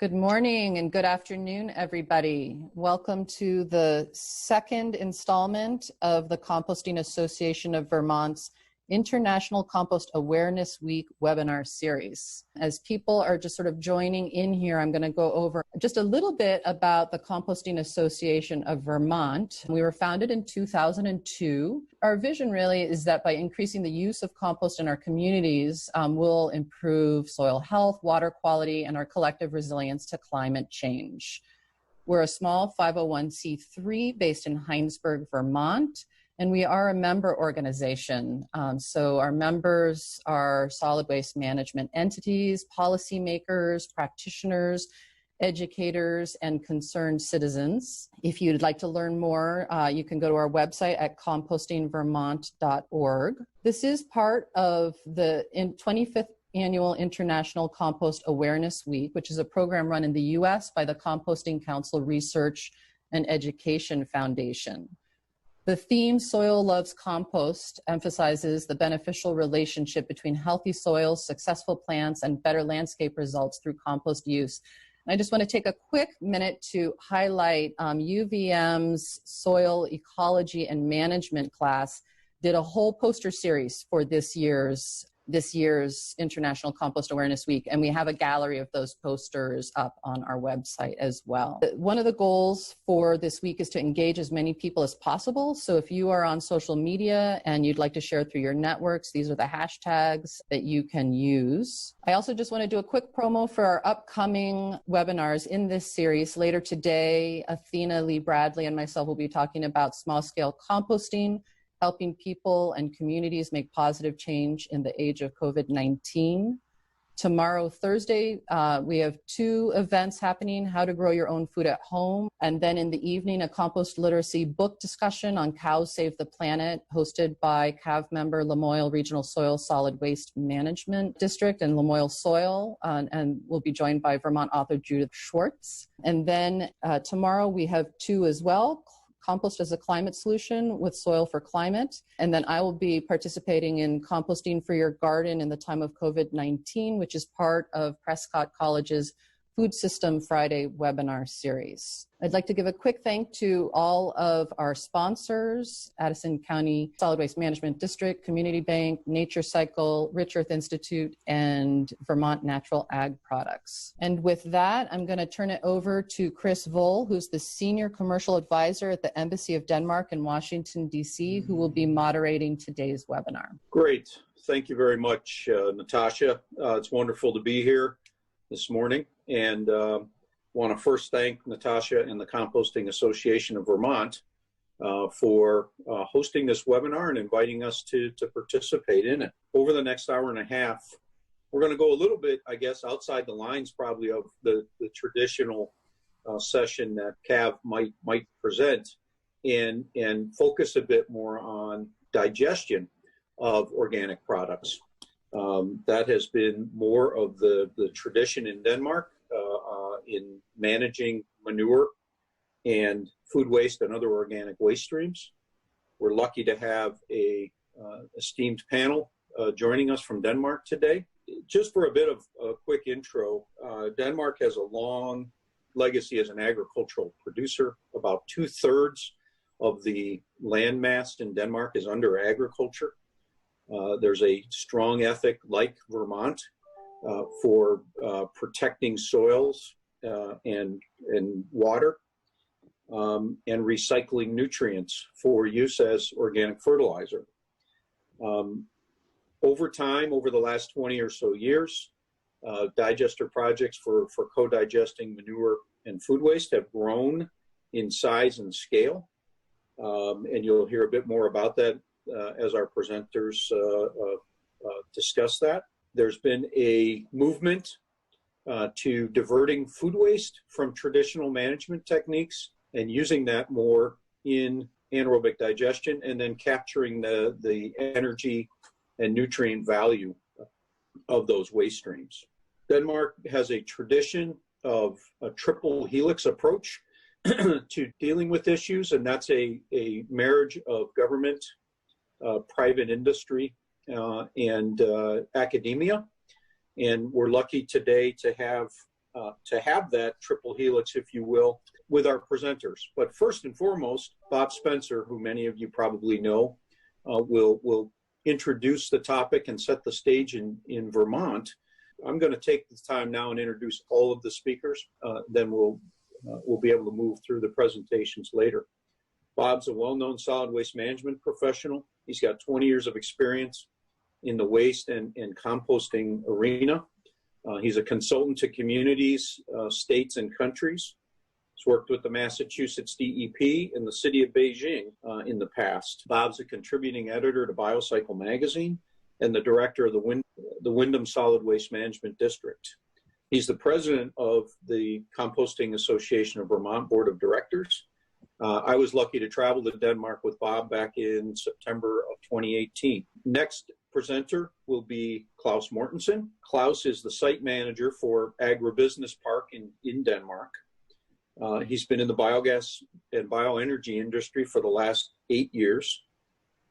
Good morning and good afternoon, everybody. Welcome to the second installment of the Composting Association of Vermont's International Compost Awareness Week webinar series. As people are just sort of joining in here, I'm going to go over just a little bit about the Composting Association of Vermont. We were founded in 2002. Our vision really is that by increasing the use of compost in our communities, we'll improve soil health, water quality, and our collective resilience to climate change. We're a small 501c3 based in Heinsberg, Vermont. And we are a member organization. So our members are solid waste management entities, policymakers, practitioners, educators, and concerned citizens. If you'd like to learn more, you can go to our website at compostingvermont.org. This is part of the 25th Annual International Compost Awareness Week, which is a program run in the U.S. by the Composting Council Research and Education Foundation. The theme, Soil Loves Compost, emphasizes the beneficial relationship between healthy soils, successful plants, and better landscape results through compost use. And I just want to take a quick minute to highlight UVM's Soil Ecology and Management class did a whole poster series for this year's International Compost Awareness Week, and we have a gallery of those posters up on our website as well. One of the goals for this week is to engage as many people as possible. So if you are on social media and you'd like to share through your networks, these are the hashtags that you can use. I also just want to do a quick promo for our upcoming webinars in this series. Later today, Athena Lee Bradley and myself will be talking about small-scale composting, helping people and communities make positive change in the age of COVID-19. Tomorrow, Thursday, we have two events happening, how to grow your own food at home. And then in the evening, a compost literacy book discussion on Cows Save the Planet, hosted by CAV member Lamoille Regional Soil Solid Waste Management District and Lamoille Soil, and we'll be joined by Vermont author Judith Schwartz. And then tomorrow we have two as well, Compost as a Climate Solution with Soil for Climate. And then I will be participating in Composting for Your Garden in the Time of COVID-19, which is part of Prescott College's Food System Friday webinar series. I'd like to give a quick thank to all of our sponsors, Addison County Solid Waste Management District, Community Bank, Nature Cycle, Rich Earth Institute, and Vermont Natural Ag Products. And with that, I'm going to turn it over to Chris Voell, who's the Senior Commercial Advisor at the Embassy of Denmark in Washington, D.C., who will be moderating today's webinar. Great. Thank you very much, Natasha. It's wonderful to be here this morning, and want to first thank Natasha and the Composting Association of Vermont for hosting this webinar and inviting us to participate in it. Over the next hour and a half, we're going to go a little bit, I guess, outside the lines probably of the traditional session that CAV might present, and focus a bit more on digestion of organic products. That has been more of the tradition in Denmark in managing manure and food waste and other organic waste streams. We're lucky to have a esteemed panel joining us from Denmark today. Just for a bit of a quick intro, Denmark has a long legacy as an agricultural producer. About 2/3 of the land mass in Denmark is under agriculture. There's a strong ethic, like Vermont, for protecting soils and water, and recycling nutrients for use as organic fertilizer. Over time, over the last 20 or so years, digester projects for co-digesting manure and food waste have grown in size and scale, and you'll hear a bit more about that as our presenters discuss that. There's been a movement to diverting food waste from traditional management techniques and using that more in anaerobic digestion, and then capturing the energy and nutrient value of those waste streams. Denmark has a tradition of a triple helix approach to dealing with issues, and that's a marriage of government, private industry, and academia. And we're lucky today to have to have that triple helix, if you will, with our presenters. But first and foremost, Bob Spencer, who many of you probably know, will introduce the topic and set the stage in Vermont. I'm going to take the time now and introduce all of the speakers. Then we'll be able to move through the presentations later. Bob's a well-known solid waste management professional. He's got 20 years of experience in the waste and composting arena. He's a consultant to communities, states, and countries. He's worked with the Massachusetts DEP and the city of Beijing in the past. Bob's a contributing editor to BioCycle magazine and the director of the Windham Solid Waste Management District. He's the president of the Composting Association of Vermont Board of Directors. I was lucky to travel to Denmark with Bob back in September of 2018. Next presenter will be Claus Mortensen. Claus is the site manager for Agribusiness Park in Denmark. He's been in the biogas and bioenergy industry for the last 8 years.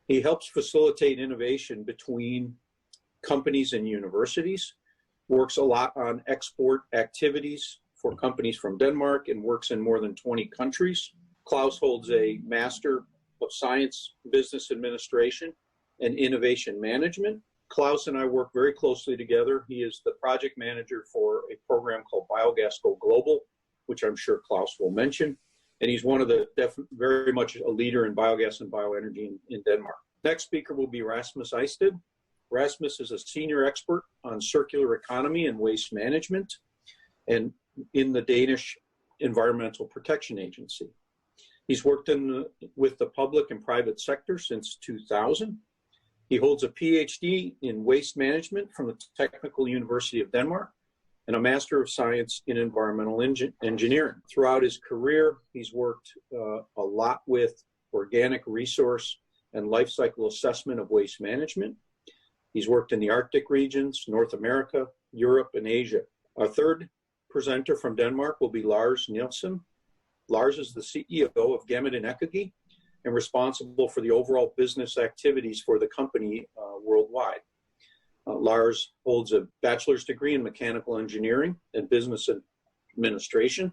He helps facilitate innovation between companies and universities, works a lot on export activities for companies from Denmark, and works in more than 20 countries. Claus holds a Master of Science, Business Administration, and Innovation Management. Claus and I work very closely together. He is the project manager for a program called BioGas Go Global, which I'm sure Claus will mention. And he's one of the very much a leader in biogas and bioenergy in Denmark. Next speaker will be Rasmus Eisted. Rasmus is a senior expert on circular economy and waste management and in the Danish Environmental Protection Agency. He's worked with the public and private sector since 2000. He holds a PhD in waste management from the Technical University of Denmark and a Master of Science in Environmental Engineering. Throughout his career, he's worked a lot with organic resource and life cycle assessment of waste management. He's worked in the Arctic regions, North America, Europe, and Asia. Our third presenter from Denmark will be Lars Nielsen. Lars is the CEO of Gemidan Ecogi and responsible for the overall business activities for the company worldwide. Lars holds a bachelor's degree in mechanical engineering and business administration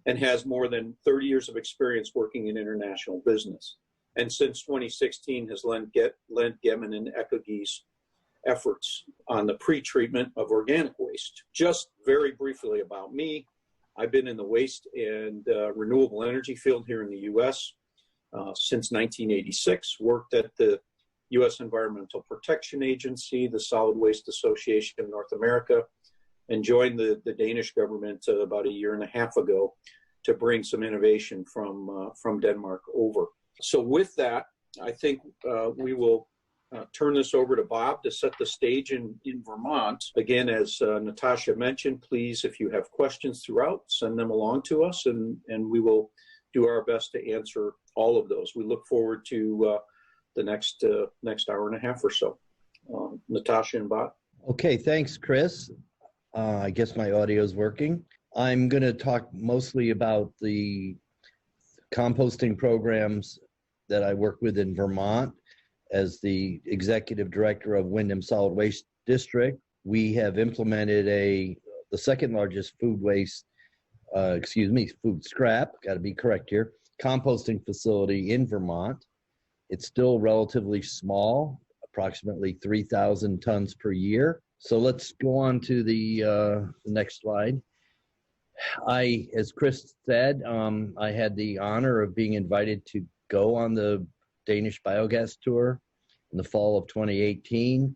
and has more than 30 years of experience working in international business. And since 2016 has lent Gemidan Ecogi's efforts on the pre-treatment of organic waste. Just very briefly about me, I've been in the waste and renewable energy field here in the U.S. Since 1986, worked at the U.S. Environmental Protection Agency, the Solid Waste Association of North America, and joined the Danish government about a year and a half ago to bring some innovation from Denmark over. So with that, I think we will turn this over to Bob to set the stage in Vermont. Again, as Natasha mentioned, please, if you have questions throughout, send them along to us, and we will do our best to answer all of those. We look forward to the next hour and a half or so. Natasha and Bob. Okay, thanks, Chris. I guess my audio is working. I'm going to talk mostly about the composting programs that I work with in Vermont. As the executive director of Windham Solid Waste District, we have implemented the second largest food scrap, got to be correct here, composting facility in Vermont. It's still relatively small, approximately 3,000 tons per year. So let's go on to the next slide. As Chris said, I had the honor of being invited to go on the Danish biogas tour in the fall of 2018.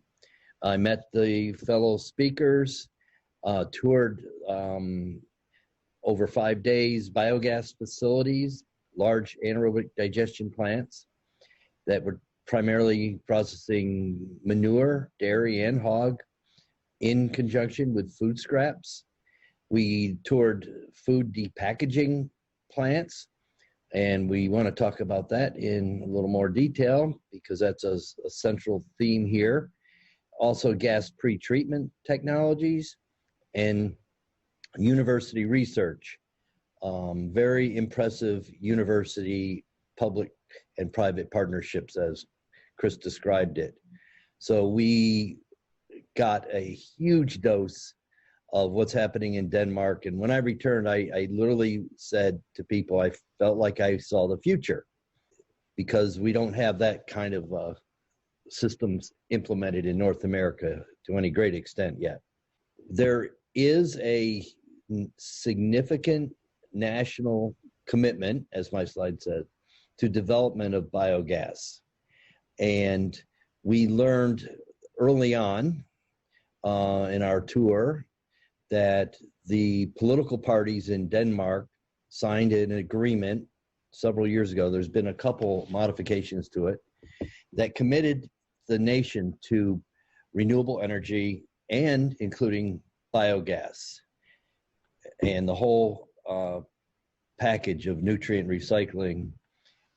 I met the fellow speakers, toured over 5 days biogas facilities, large anaerobic digestion plants that were primarily processing manure, dairy, and hog in conjunction with food scraps. We toured food depackaging plants, and we want to talk about that in a little more detail because that's a central theme here. Also gas pre-treatment technologies and university research. Very impressive university public and private partnerships as Chris described it. So we got a huge dose of what's happening in Denmark. And when I returned, I literally said to people, I felt like I saw the future, because we don't have that kind of systems implemented in North America to any great extent yet. There is a significant national commitment, as my slide said, to development of biogas. And we learned early on in our tour that the political parties in Denmark signed an agreement several years ago. There's been a couple modifications to it that committed the nation to renewable energy and including biogas and the whole package of nutrient recycling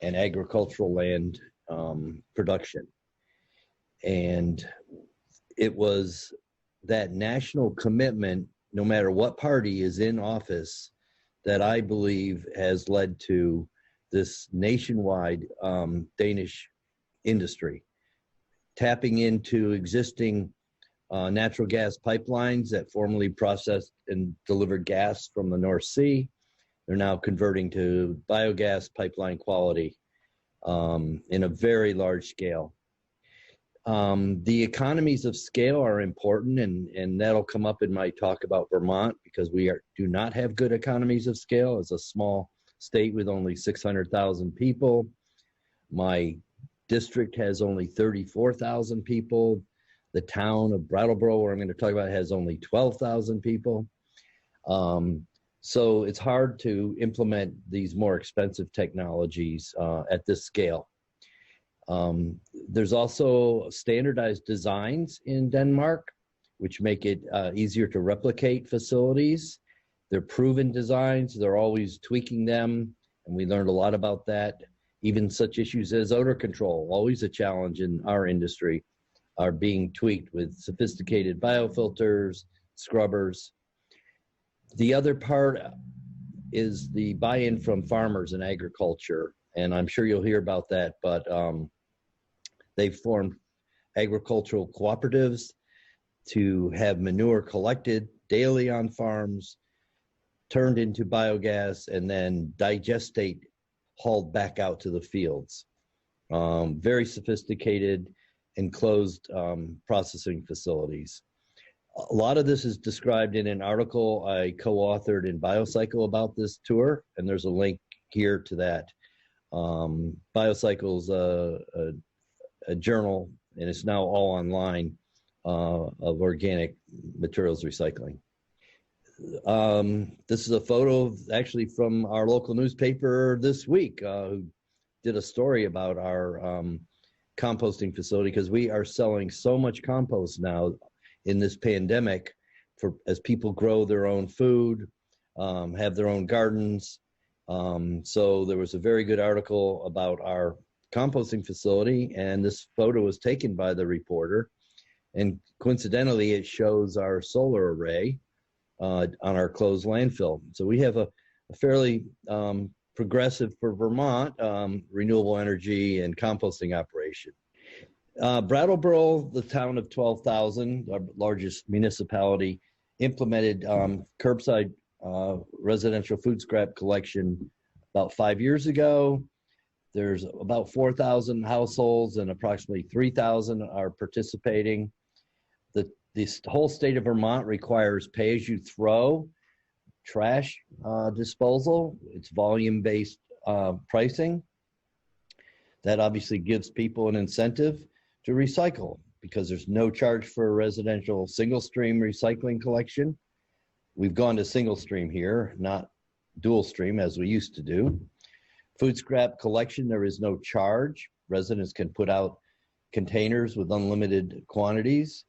and agricultural land production. And it was that national commitment, no matter what party is in office, that I believe has led to this nationwide Danish industry tapping into existing natural gas pipelines that formerly processed and delivered gas from the North Sea. They're now converting to biogas pipeline quality in a very large scale. The economies of scale are important, and that'll come up in my talk about Vermont, because we do not have good economies of scale as a small state with only 600,000 people. My district has only 34,000 people. The town of Brattleboro, where I'm going to talk about, has only 12,000 people. So it's hard to implement these more expensive technologies at this scale. There's also standardized designs in Denmark, which make it easier to replicate facilities. They're proven designs. They're always tweaking them, and we learned a lot about that. Even such issues as odor control, always a challenge in our industry, are being tweaked with sophisticated biofilters, scrubbers. The other part is the buy-in from farmers in agriculture, and I'm sure you'll hear about that, but they've formed agricultural cooperatives to have manure collected daily on farms, turned into biogas, and then digestate hauled back out to the fields. Very sophisticated, enclosed processing facilities. A lot of this is described in an article I co-authored in BioCycle about this tour, and there's a link here to that. BioCycle's a journal, and it's now all online, of organic materials recycling. This is a photo actually from our local newspaper this week, who did a story about our composting facility, because we are selling so much compost now in this pandemic as people grow their own food, have their own gardens. So there was a very good article about our composting facility, and this photo was taken by the reporter, and coincidentally it shows our solar array on our closed landfill. So we have a fairly progressive, for Vermont, renewable energy and composting operation. Brattleboro, the town of 12,000, our largest municipality, implemented curbside residential food scrap collection about 5 years ago. There's about 4,000 households, and approximately 3,000 are participating. This whole state of Vermont requires pay-as-you-throw trash disposal. It's volume-based pricing. That obviously gives people an incentive to recycle, because there's no charge for residential single-stream recycling collection. We've gone to single-stream here, not dual-stream as we used to do. Food scrap collection, there is no charge. Residents can put out containers with unlimited quantities.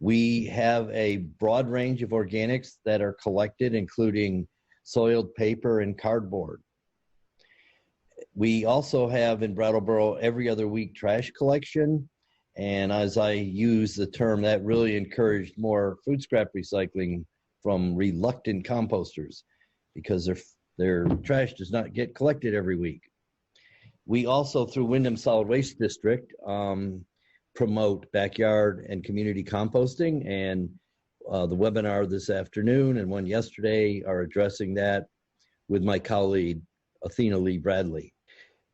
We have a broad range of organics that are collected, including soiled paper and cardboard. We also have in Brattleboro every other week trash collection. And as I use the term, that really encouraged more food scrap recycling from reluctant composters, because their trash does not get collected every week. We also, through Windham Solid Waste District, promote backyard and community composting, and The webinar this afternoon and one yesterday are addressing that with my colleague, Athena Lee Bradley.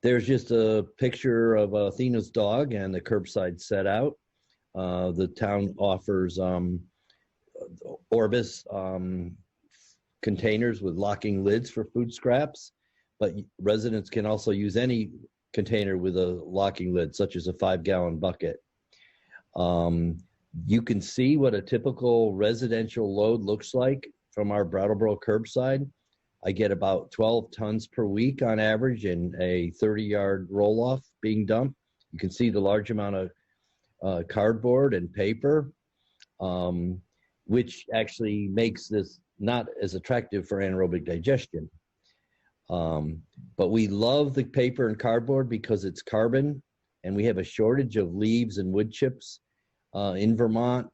There's just a picture of Athena's dog and the curbside set out. The town offers Orbis containers with locking lids for food scraps, but residents can also use any container with a locking lid, such as a 5-gallon bucket. You can see what a typical residential load looks like from our Brattleboro curbside. I get about 12 tons per week on average in a 30-yard roll-off being dumped. You can see the large amount of cardboard and paper, which actually makes this not as attractive for anaerobic digestion. But we love the paper and cardboard because it's carbon, and we have a shortage of leaves and wood chips in Vermont.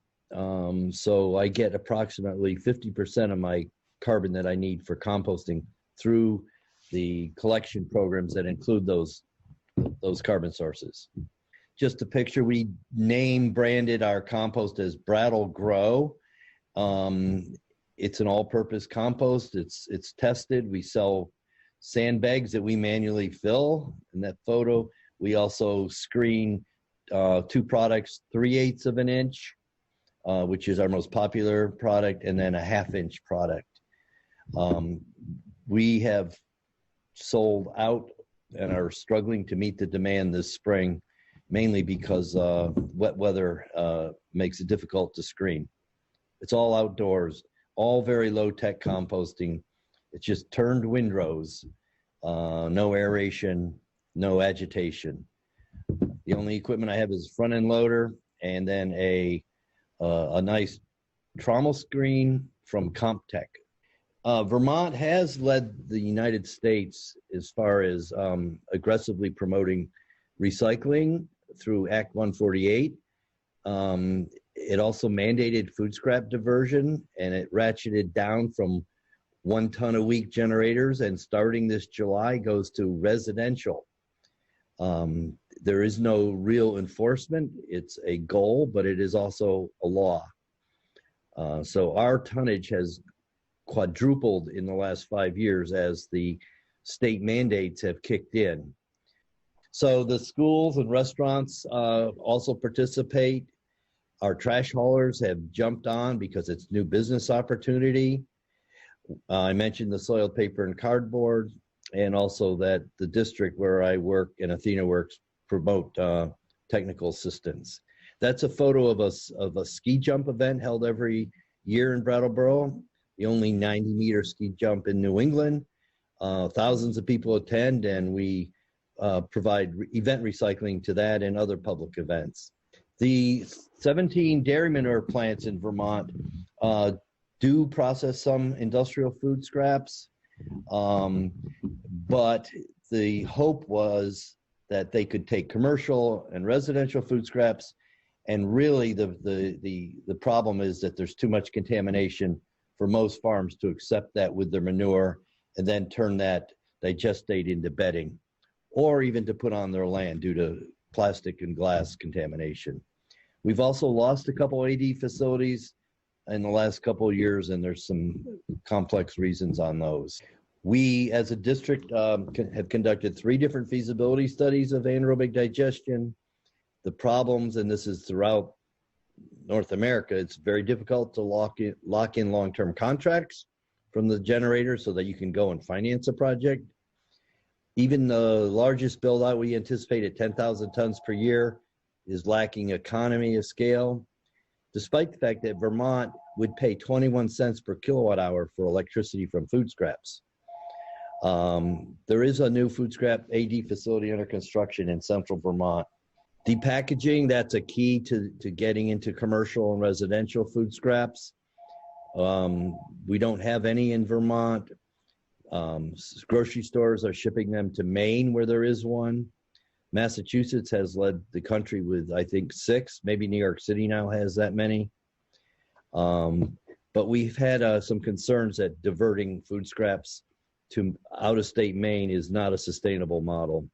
So I get approximately 50% of my carbon that I need for composting through the collection programs that include those carbon sources. Just a picture, we branded our compost as Brattle Grow. It's an all-purpose compost. It's tested. We sell sandbags that we manually fill. In that photo, we also screen 2 products, 3/8 of an inch, which is our most popular product, and then a 1/2 inch product. We have sold out and are struggling to meet the demand this spring, mainly because wet weather makes it difficult to screen. It's all outdoors, all very low-tech composting. It's just turned windrows, no aeration, no agitation. The only equipment I have is a front-end loader and then a nice trommel screen from CompTech. Vermont has led the United States as far as aggressively promoting recycling through Act 148. It also mandated food scrap diversion, and it ratcheted down from 1 ton a week generators, and starting this July goes to residential. There is no real enforcement. It's a goal, but it is also a law. So our tonnage has quadrupled in the last 5 years as the state mandates have kicked in. So the schools and restaurants also participate. Our trash haulers have jumped on because it's new business opportunity. I mentioned the soiled paper and cardboard, and also that the district where I work and Athena works promote technical assistance. That's a photo of a ski jump event held every year in Brattleboro, the only 90-meter ski jump in New England. Thousands of people attend, and we provide event recycling to that and other public events. The 17 dairy manure plants in Vermont do process some industrial food scraps, but the hope was that they could take commercial and residential food scraps, and really the problem is that there's too much contamination for most farms to accept that with their manure and then turn that digestate into bedding, or even to put on their land due to plastic and glass contamination. We've also lost a couple AD facilities in the last couple of years, and there's some complex reasons on those. We, as a district, have conducted 3 different feasibility studies of anaerobic digestion. The problems, and this is throughout North America, it's very difficult to lock in long-term contracts from the generator so that you can go and finance a project. Even the largest build-out we anticipate at 10,000 tons per year is lacking economy of scale, despite the fact that Vermont would pay 21 cents per kilowatt hour for electricity from food scraps. There is a new food scrap AD facility under construction in central Vermont. Depackaging, that's a key to getting into commercial and residential food scraps. We don't have any in Vermont. Grocery stores are shipping them to Maine, where there is one. Massachusetts has led the country with, I think, 6. Maybe New York City now has that many. But we've had some concerns that diverting food scraps to out-of-state Maine is not a sustainable model.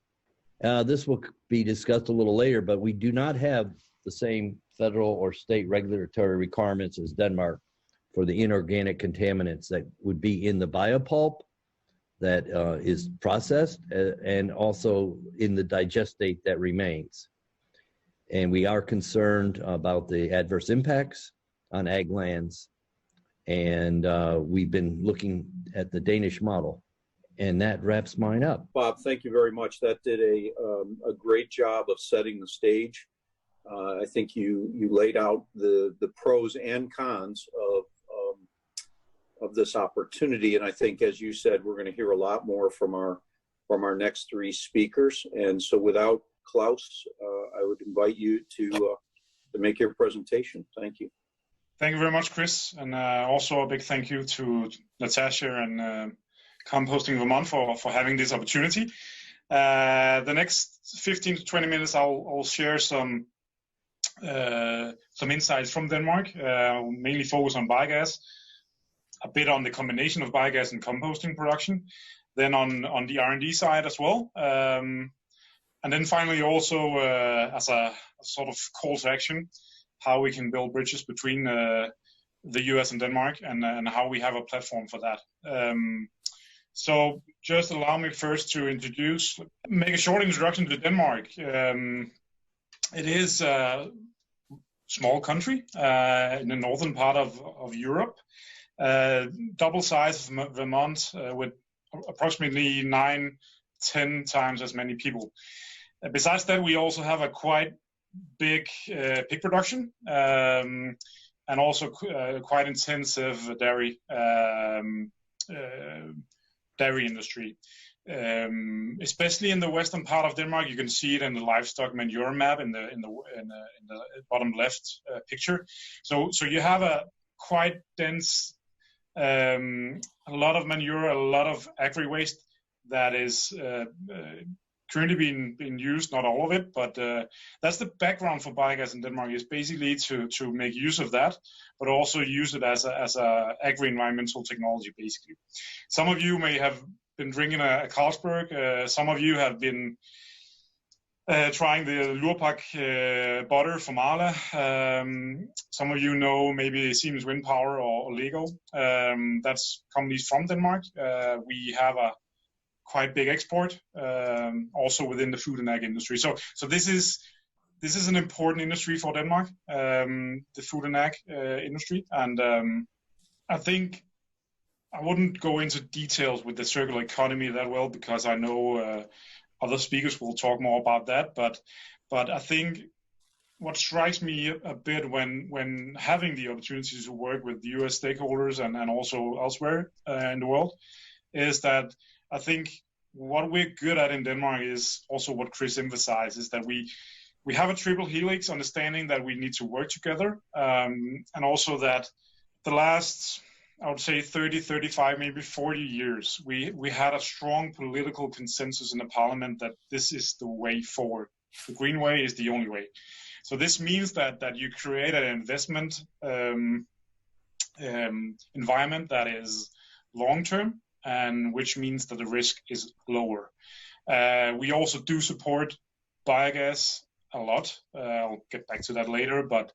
This will be discussed a little later, but we do not have the same federal or state regulatory requirements as Denmark for the inorganic contaminants that would be in the bio-pulp that is processed, and also in the digestate that remains. And we are concerned about the adverse impacts on ag lands. And we've been looking at the Danish model. And that wraps mine up. Bob, thank you very much. That did a great job of setting the stage. I think you laid out the pros and cons of this opportunity. And I think, as you said, we're going to hear a lot more from our next three speakers. And so without Claus, I would invite you to make your presentation. Thank you. Thank you very much, Chris. And also a big thank you to Natasha and Composting Vermont for having this opportunity. The next 15 to 20 minutes, I'll share some insights from Denmark, mainly focus on biogas, a bit on the combination of biogas and composting production, then on the R&D side as well. And then finally also as a sort of call to action, how we can build bridges between the US and Denmark, and how we have a platform for that. So just allow me first to make a short introduction to Denmark. It is a small country in the northern part of Europe, double size of Vermont, with approximately 9-10 times as many people. Besides that, we also have a quite big pig production, and also quite intensive dairy industry, especially in the western part of Denmark. You can see it in the livestock manure map in the bottom left picture. So you have a quite dense, a lot of manure, a lot of agri waste that is currently being used, not all of it, but that's the background for biogas in Denmark, is basically to make use of that, but also use it as a agri-environmental technology, basically. Some of you may have been drinking a Carlsberg. Some of you have been trying the Lurpak butter from Arla. Some of you know maybe Siemens Wind Power or Lego. That's companies from Denmark. We have a quite big export, also within the food and ag industry. So this is an important industry for Denmark, the food and ag industry. And I think I wouldn't go into details with the circular economy that well, because I know other speakers will talk more about that. But I think what strikes me a bit when having the opportunity to work with US stakeholders and also elsewhere in the world is that I think what we're good at in Denmark is also what Chris emphasizes, that we have a triple helix, understanding that we need to work together, and also that the last, I would say 30, 35, maybe 40 years, we had a strong political consensus in the parliament that this is the way forward. The green way is the only way. So this means that you create an investment environment that is long-term, and which means that the risk is lower. We also do support biogas a lot. I'll get back to that later, but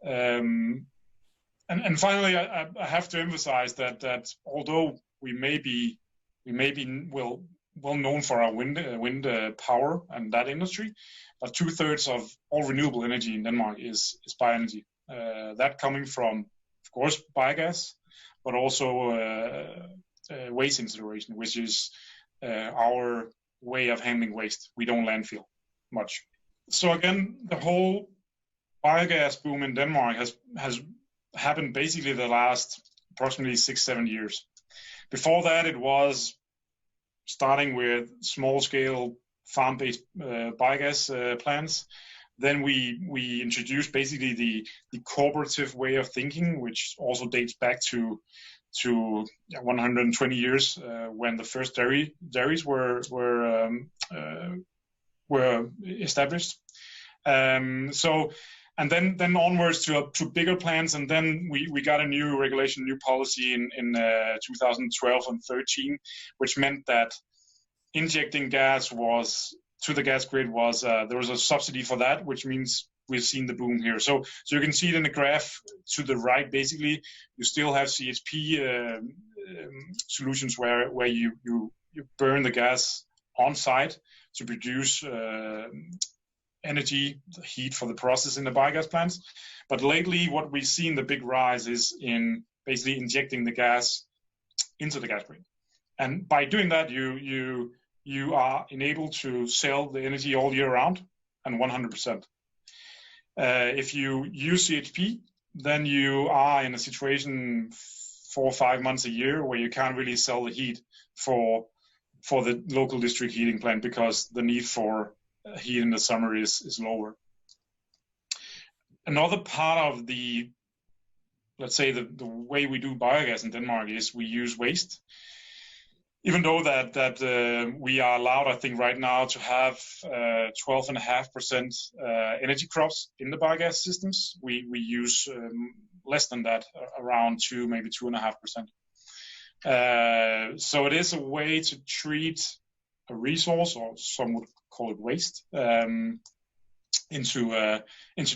and finally, I have to emphasize that although we may be well known for our wind power and that industry, but 2/3 of all renewable energy in Denmark is bioenergy. That coming from, of course, biogas, but also waste incineration, which is our way of handling waste. We don't landfill much. So again, the whole biogas boom in Denmark has happened basically the last approximately 6-7 years. Before that, it was starting with small-scale farm-based biogas plants. Then we introduced basically the cooperative way of thinking, which also dates back to 120 years when the first dairies were established. And then onwards to bigger plants, and then we got a new regulation, new policy in 2012 and 13, which meant that injecting gas to the gas grid was there was a subsidy for that, which means we've seen the boom here. So you can see it in the graph to the right. Basically, you still have CHP solutions where you burn the gas on site to produce energy, heat for the process in the biogas plants. But lately, what we see in the big rise is in basically injecting the gas into the gas grid. And by doing that, you are enabled to sell the energy all year round and 100%. If you use CHP, then you are in a situation 4 or 5 months a year where you can't really sell the heat for the local district heating plant because the need for heat in the summer is lower. Another part of the, let's say, the way we do biogas in Denmark is we use waste. Even though that we are allowed, I think, right now to have 12.5% energy crops in the biogas systems, we use less than that, around 2, maybe 2.5%. So it is a way to treat a resource, or some would call it waste, into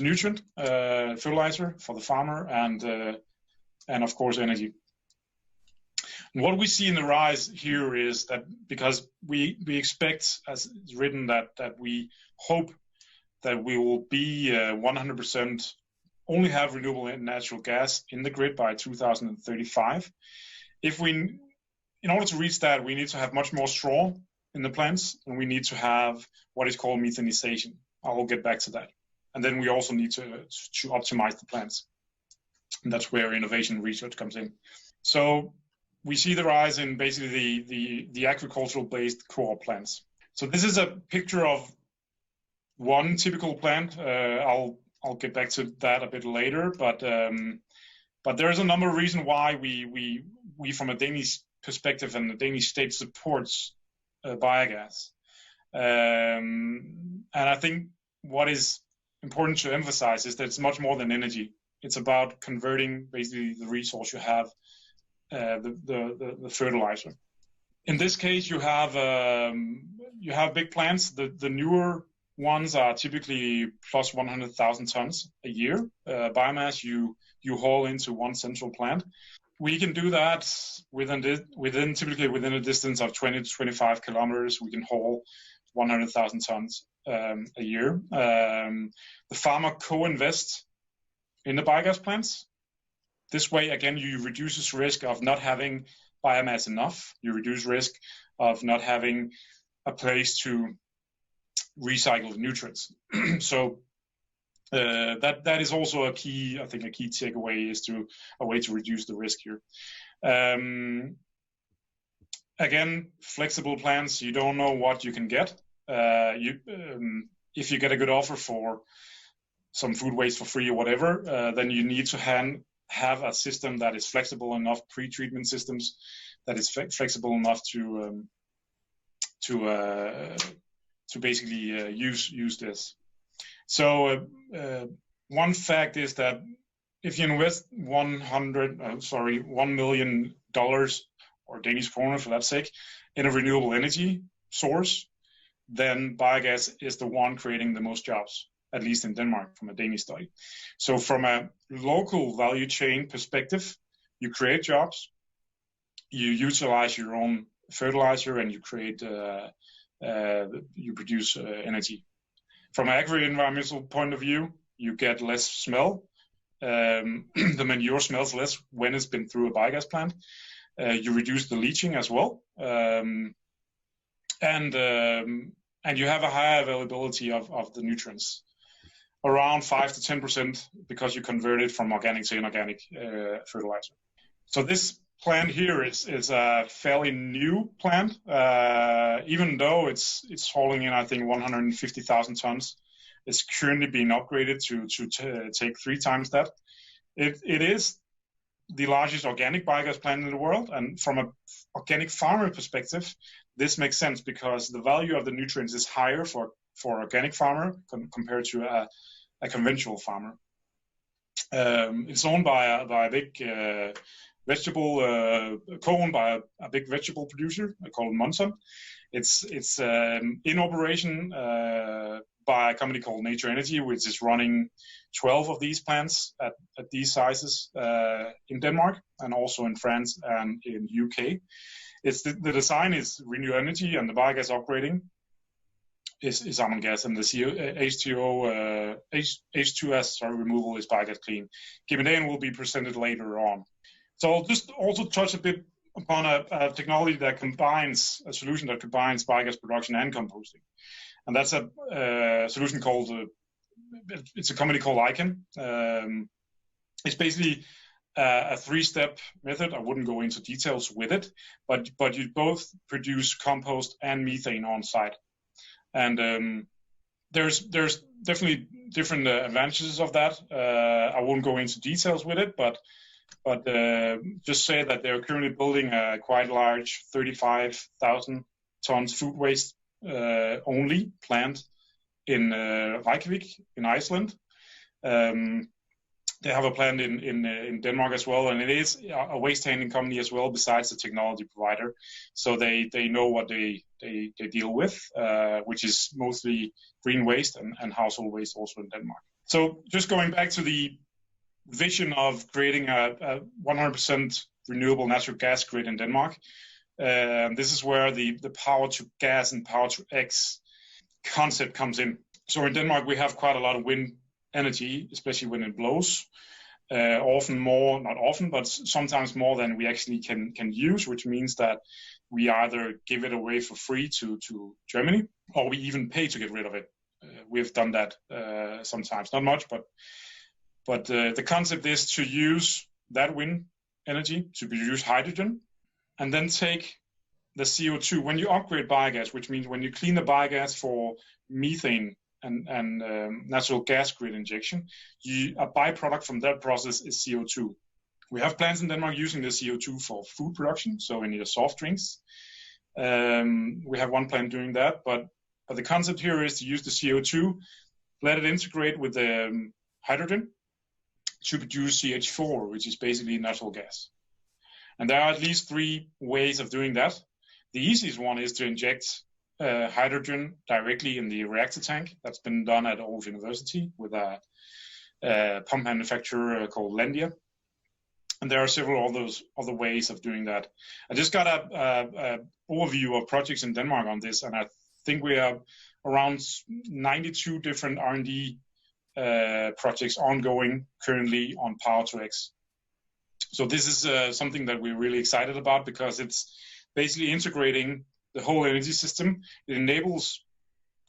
nutrient, fertilizer for the farmer, and of course energy. And what we see in the rise here is that because we expect, as it's written, that we hope that we will be 100% only have renewable and natural gas in the grid by 2035. In order to reach that, we need to have much more straw in the plants, and we need to have what is called methanization. I will get back to that. And then we also need to optimize the plants. And that's where innovation research comes in. So we see the rise in basically the agricultural-based co-op plants. So this is a picture of one typical plant. I'll get back to that a bit later, but there is a number of reasons why we from a Danish perspective and the Danish state supports biogas. And I think what is important to emphasize is that it's much more than energy. It's about converting basically the resource you have, the fertilizer. In this case, you have big plants. The newer ones are typically plus 100,000 tons a year biomass you haul into one central plant. We can do that typically within a distance of 20 to 25 kilometers. We can haul 100,000 tons a year. The farmer co-invests in the biogas plants. This way, again, you reduce risk of not having biomass enough. You reduce risk of not having a place to recycle the nutrients. So that is also a key takeaway is a way to reduce the risk here. Again, flexible plants, you don't know what you can get. If you get a good offer for some food waste for free or whatever, then you need to have a system that is flexible enough, pre-treatment systems that is flexible enough to basically use this. So one fact is that if you invest $1 million or Danish kroner for that sake in a renewable energy source, then biogas is the one creating the most jobs, at least in Denmark from a Danish study. So from a local value chain perspective, you create jobs, you utilize your own fertilizer, and you create you produce energy. From an agri-environmental point of view, you get less smell. The manure smells less when it's been through a biogas plant. You reduce the leaching as well, and you have a higher availability of the nutrients, around 5 to 10%, because you convert it from organic to inorganic fertilizer. So this plant here is a fairly new plant, even though it's hauling in, I think, 150,000 tons. It's currently being upgraded to take 3 times that. It is the largest organic biogas plant in the world, and from an organic farmer perspective, this makes sense because the value of the nutrients is higher for organic farmer compared to a conventional farmer. It's owned by a big co-owned by a big vegetable producer called Mortensen. It's in operation by a company called Nature Energy, which is running 12 of these plants at these sizes in Denmark and also in France and in UK. The design is renewable energy, and the biogas upgrading is almond gas, and the H2S removal is biogas clean. Gemidan will be presented later on. So I'll just also touch a bit upon a technology that combines a solution that combines biogas production and composting, and that's a solution called it's a company called ICAW. It's basically a three-step method. I wouldn't go into details with it, but you both produce compost and methane on site, and there's definitely different advantages of that. I won't go into details with it, but just say that they're currently building a quite large 35,000 tons food waste only plant in Reykjavik in Iceland. They have a plant in Denmark as well, and it is a waste handling company as well, besides the technology provider. So they know what they deal with, which is mostly green waste and household waste also in Denmark. So just going back to the vision of creating a 100% renewable natural gas grid in Denmark, this is where the power to gas and power to X concept comes in. So in Denmark, we have quite a lot of wind energy, especially when it blows. Often more, not often, but sometimes more than we actually can use, which means that we either give it away for free to Germany, or we even pay to get rid of it. We've done that sometimes, not much, but the concept is to use that wind energy to produce hydrogen, and then take the CO2. When you upgrade biogas, which means when you clean the biogas for methane and natural gas grid injection, a byproduct from that process is CO2. We have plants in Denmark using the CO2 for food production, so in your soft drinks. We have one plant doing that, but the concept here is to use the CO2, let it integrate with the hydrogen to produce CH4, which is basically natural gas. And there are at least 3 ways of doing that. The easiest one is to inject hydrogen directly in the reactor tank. That's been done at Aarhus University with a pump manufacturer called Landia. And there are several other ways of doing that. I just got a overview of projects in Denmark on this, and I think we have around 92 different R&D projects ongoing currently on Power to X. So this is something that we're really excited about, because it's basically integrating the whole energy system. It enables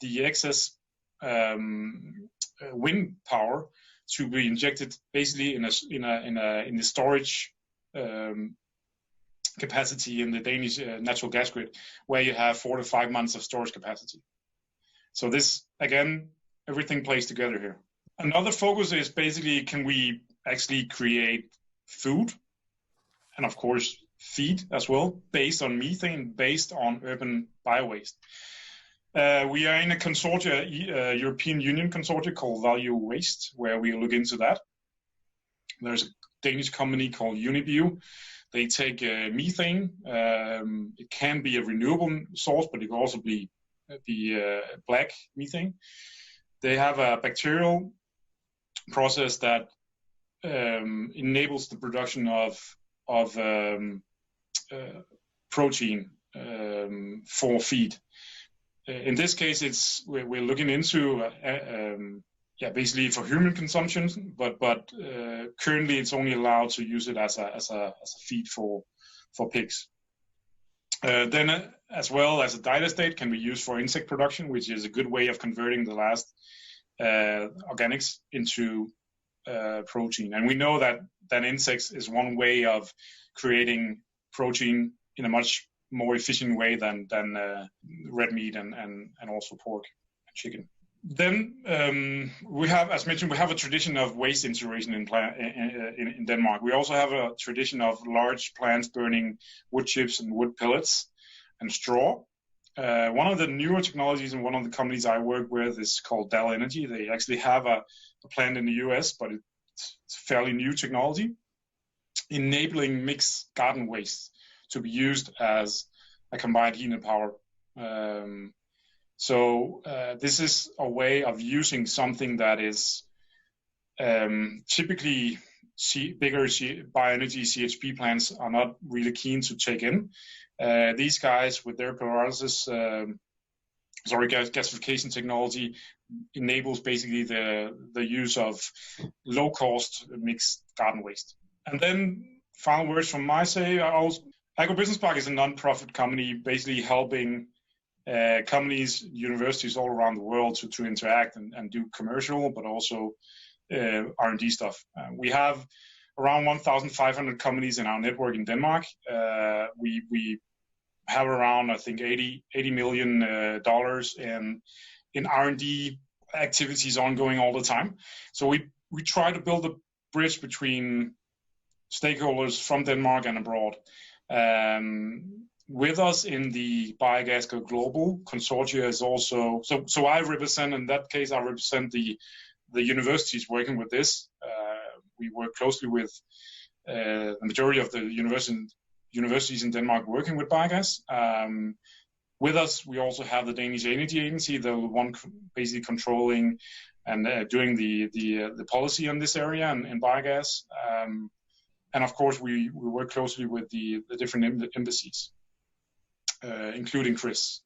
the excess wind power to be injected basically in the storage capacity in the Danish natural gas grid, where you have 4 to 5 months of storage capacity. So this, again, everything plays together here. Another focus is basically, can we actually create food, and of course feed as well, based on methane, based on urban bio-waste. We are in a consortia, European Union consortia called Value Waste, where we look into that. There's a Danish company called Unibio. They take methane. It can be a renewable source, but it can also be black methane. They have a bacterial process that enables the production of protein for feed. In this case, we're looking into basically for human consumption, but currently it's only allowed to use it as a feed for pigs. Then as well as a digestate can be used for insect production, which is a good way of converting the last organics into protein. And we know that insects is one way of creating protein in a much more efficient way than red meat and also pork and chicken. Then we have, as mentioned, we have a tradition of waste incineration in Denmark. We also have a tradition of large plants burning wood chips and wood pellets and straw. One of the newer technologies and one of the companies I work with is called Dell Energy. They actually have a plant in the US, but it's fairly new technology, enabling mixed garden waste to be used as a combined heat and power. So this is a way of using something that is typically bigger bioenergy CHP plants are not really keen to take in. These guys with their pyrolysis, gasification technology enables basically the use of low-cost mixed garden waste. And then final words from my side. Agro Business Park is a non-profit company basically helping companies, universities all around the world to interact and do commercial, but also R&D stuff. We have around 1,500 companies in our network in Denmark. We have around, I think, $80 million in R&D activities ongoing all the time. So we try to build a bridge between stakeholders from Denmark and abroad. With us in the BIOGAS Global Consortia is also, so I represent, in that case, I represent the universities working with this. We work closely with the majority of the universities in Denmark working with biogas. With us, we also have the Danish Energy Agency, the one basically controlling and doing the policy on this area and biogas. And of course, we work closely with the different embassies, including Chris.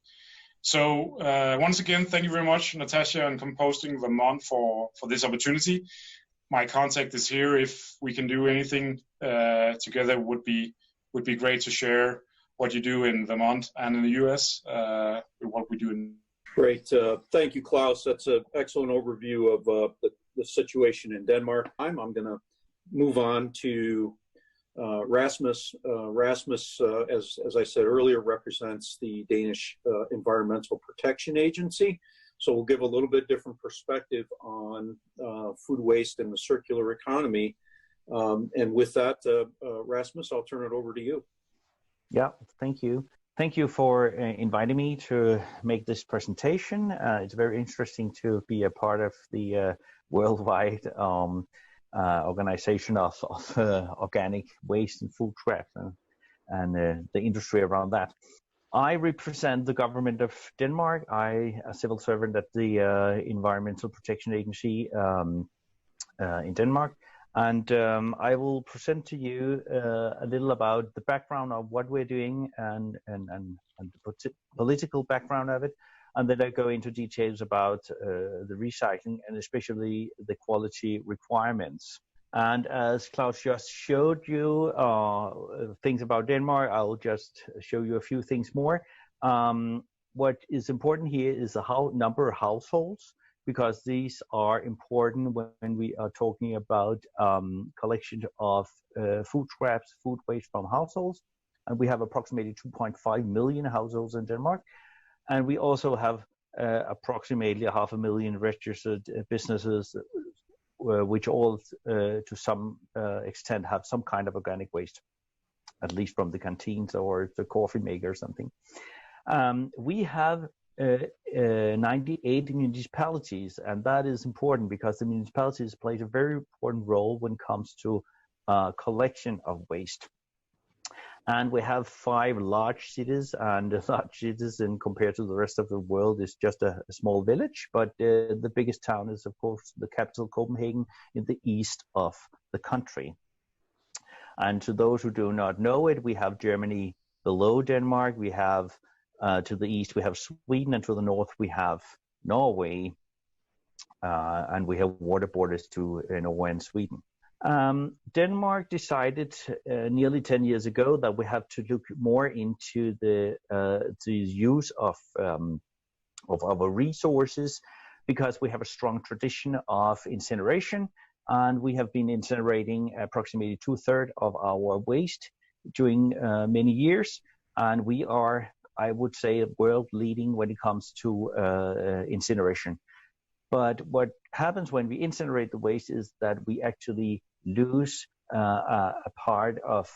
So once again, thank you very much, Natasha and Composting Vermont for this opportunity. My contact is here. If we can do anything together, would be great to share what you do in Vermont and in the US, what we do in. Great. Thank you, Claus. That's an excellent overview of the situation in Denmark. I'm going to move on to Rasmus. Rasmus, as I said earlier, represents the Danish Environmental Protection Agency. So we'll give a little bit different perspective on food waste and the circular economy. And with that, Rasmus, I'll turn it over to you. Yeah, thank you. Thank you for inviting me to make this presentation. It's very interesting to be a part of the worldwide organization of organic waste and food scraps and the industry around that. I represent the government of Denmark. I a civil servant at the Environmental Protection Agency in Denmark. And I will present to you a little about the background of what we're doing and the political background of it. And then I go into details about the recycling and especially the quality requirements. And as Claus just showed you things about Denmark, I'll just show you a few things more. What is important here is the number of households, because these are important when we are talking about collection of food scraps, food waste from households. And we have approximately 2.5 million households in Denmark. And we also have approximately 500,000 registered businesses, which all to some extent have some kind of organic waste, at least from the canteens or the coffee maker or something. We have 98 municipalities, and that is important because the municipalities play a very important role when it comes to collection of waste. And we have 5 large cities, and the large cities, and compared to the rest of the world, is just a small village. But the biggest town is, of course, the capital, Copenhagen, in the east of the country. And to those who do not know it, we have Germany below Denmark. We have to the east, we have Sweden, and to the north, we have Norway. And we have water borders to Norway and Sweden. Denmark decided nearly 10 years ago that we have to look more into the use of our resources, because we have a strong tradition of incineration, and we have been incinerating approximately 2/3 of our waste during many years, and we are, I would say, world leading when it comes to incineration. But what happens when we incinerate the waste is that we actually lose a part of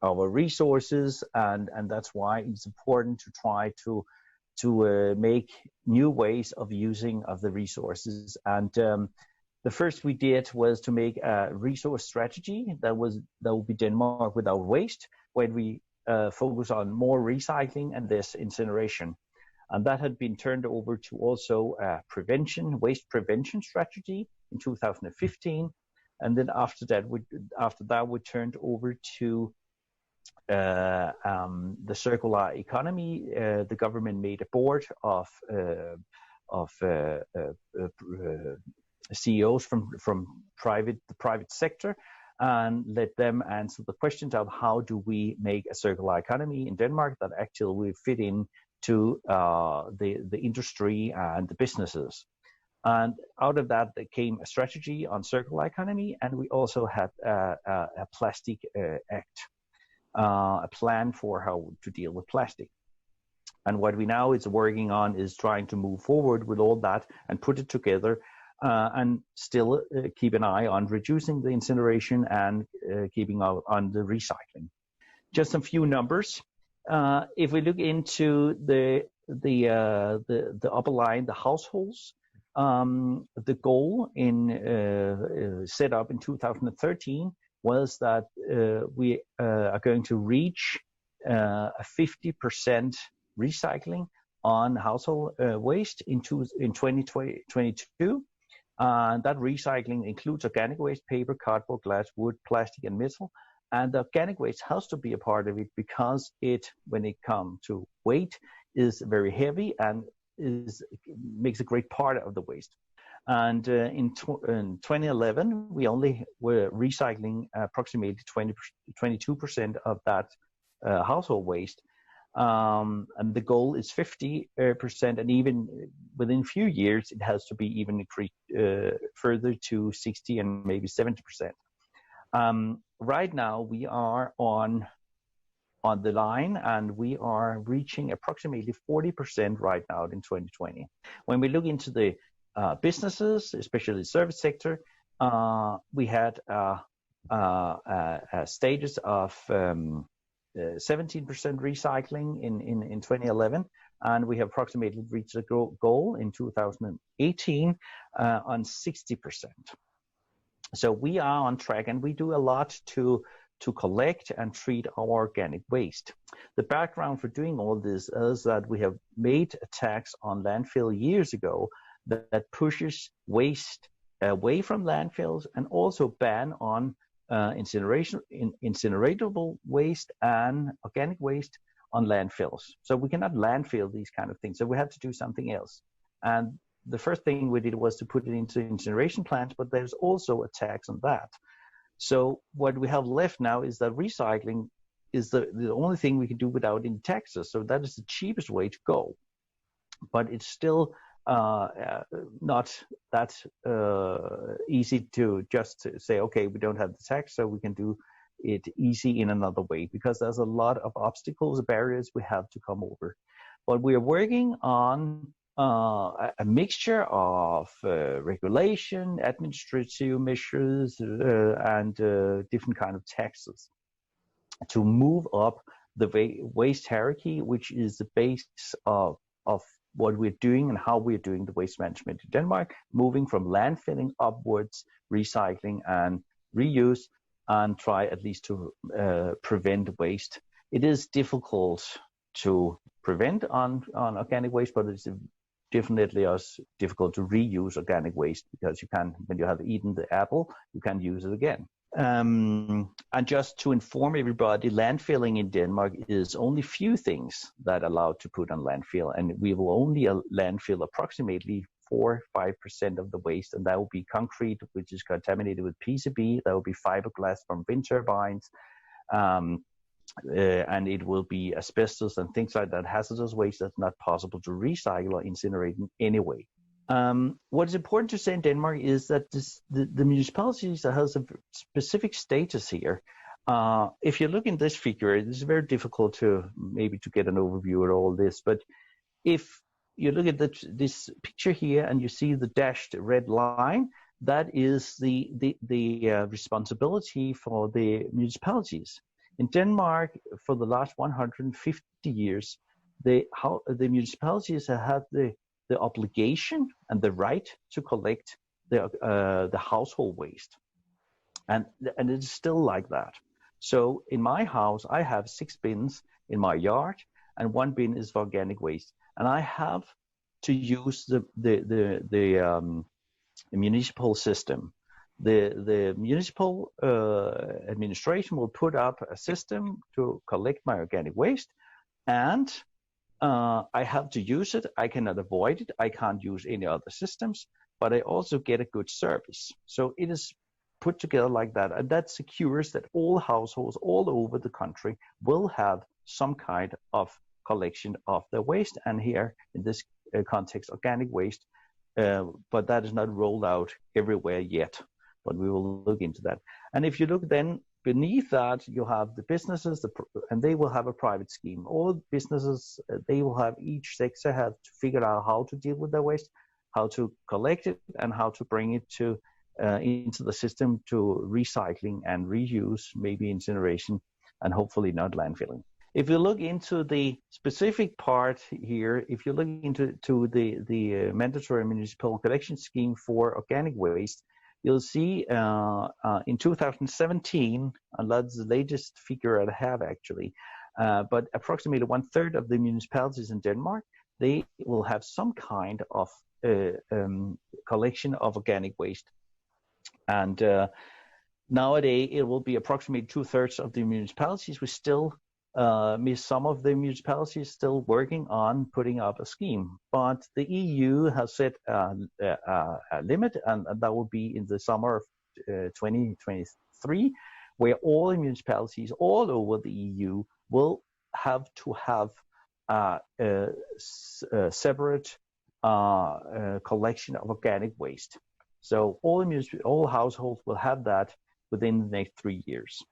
our resources, and that's why it's important to try to make new ways of using of the resources. And the first we did was to make a resource strategy that would be Denmark without waste, when we focus on more recycling and less incineration. And that had been turned over to also a waste prevention strategy in 2015. And then after that, we turned over to the circular economy. The government made a board of CEOs from the private sector, and let them answer the questions of how do we make a circular economy in Denmark that actually will fit in to the industry and the businesses. And out of that, there came a strategy on circular economy, and we also had a plastic act, a plan for how to deal with plastic. And what we now is working on is trying to move forward with all that and put it together, and still keep an eye on reducing the incineration and keeping on the recycling. Just some few numbers. If we look into the upper line, the households, the goal set up in 2013 was that we are going to reach a 50% recycling on household waste in 2022. That recycling includes organic waste, paper, cardboard, glass, wood, plastic, and metal. And the organic waste has to be a part of it because when it comes to weight, is very heavy and makes a great part of the waste. And in 2011, we only were recycling approximately 22% of that household waste. And the goal is 50%, and even within a few years, it has to be even increased further to 60 and maybe 70%. Right now, we are on the line, and we are reaching approximately 40% right now in 2020. When we look into the businesses, especially the service sector, we had a status of 17% recycling in 2011, and we have approximately reached the goal in 2018 on 60%. So we are on track, and we do a lot to collect and treat our organic waste. The background for doing all this is that we have made a tax on landfill years ago that pushes waste away from landfills, and also ban on incineratable waste and organic waste on landfills. So we cannot landfill these kind of things. So we had to do something else. And the first thing we did was to put it into incineration plants, but there's also a tax on that. So what we have left now is that recycling is the only thing we can do without any taxes. So that is the cheapest way to go. But it's still not that easy to just say, okay, we don't have the tax, so we can do it easy in another way, because there's a lot of obstacles, barriers we have to come over. But we are working on a mixture of regulation, administrative measures, and different kind of taxes to move up the waste hierarchy, which is the base of what we're doing and how we're doing the waste management in Denmark, moving from landfilling upwards, recycling and reuse, and try at least to prevent waste. It is difficult to prevent on organic waste, but it's definitely difficult to reuse organic waste, because you can, when you have eaten the apple, you can use it again. And just to inform everybody, landfilling in Denmark is only few things that are allowed to put on landfill, and we will only landfill approximately 4-5% of the waste, and that will be concrete, which is contaminated with PCB. That will be fiberglass from wind turbines, and it will be asbestos and things like that, hazardous waste that's not possible to recycle or incinerate in any way. What is important to say in Denmark is that the municipalities that has a specific status here. If you look in this figure, it's very difficult to get an overview of all this. But if you look at this picture here and you see the dashed red line, that is the responsibility for the municipalities. In Denmark, for the last 150 years, the municipalities have had the obligation and the right to collect the household waste, and it's still like that. So in my house, I have 6 bins in my yard, and 1 bin is for organic waste. And I have to use the municipal system. The municipal administration will put up a system to collect my organic waste, and I have to use it. I cannot avoid it. I can't use any other systems, but I also get a good service. So it is put together like that, and that secures that all households all over the country will have some kind of collection of their waste, and here in this context, organic waste, but that is not rolled out everywhere yet, but we will look into that. And if you look then beneath that, you have the businesses, and they will have a private scheme. All businesses, they will have, each sector have to figure out how to deal with their waste, how to collect it, and how to bring it to into the system to recycling and reuse, maybe incineration, and hopefully not landfilling. If you look into the specific part here, if you look into the mandatory municipal collection scheme for organic waste, you'll see in 2017, and that's the latest figure I have actually, but approximately 1/3 of the municipalities in Denmark, they will have some kind of collection of organic waste. And nowadays, it will be approximately 2/3 of the municipalities. We still some of the municipalities still working on putting up a scheme, but the EU has set a limit, and that will be in the summer of 2023, where all the municipalities all over the EU will have to have a separate collection of organic waste. So all households will have that within the next 3 years.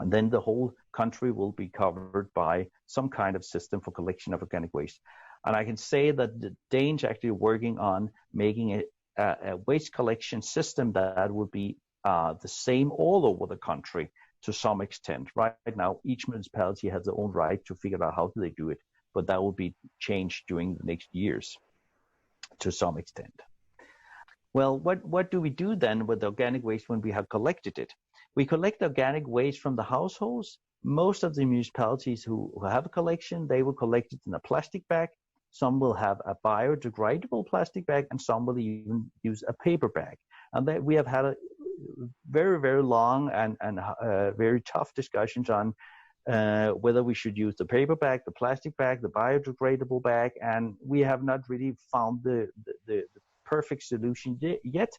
And then the whole country will be covered by some kind of system for collection of organic waste. And I can say that the Danes actually working on making a waste collection system that would be the same all over the country to some extent. Right now, each municipality has their own right to figure out how do they do it, but that will be changed during the next years to some extent. Well, what do we do then with the organic waste when we have collected it? We collect organic waste from the households. Most of the municipalities who have a collection, they will collect it in a plastic bag. Some will have a biodegradable plastic bag, and some will even use a paper bag. And we have had a very, very long and very tough discussions on whether we should use the paper bag, the plastic bag, the biodegradable bag, and we have not really found the perfect solution yet,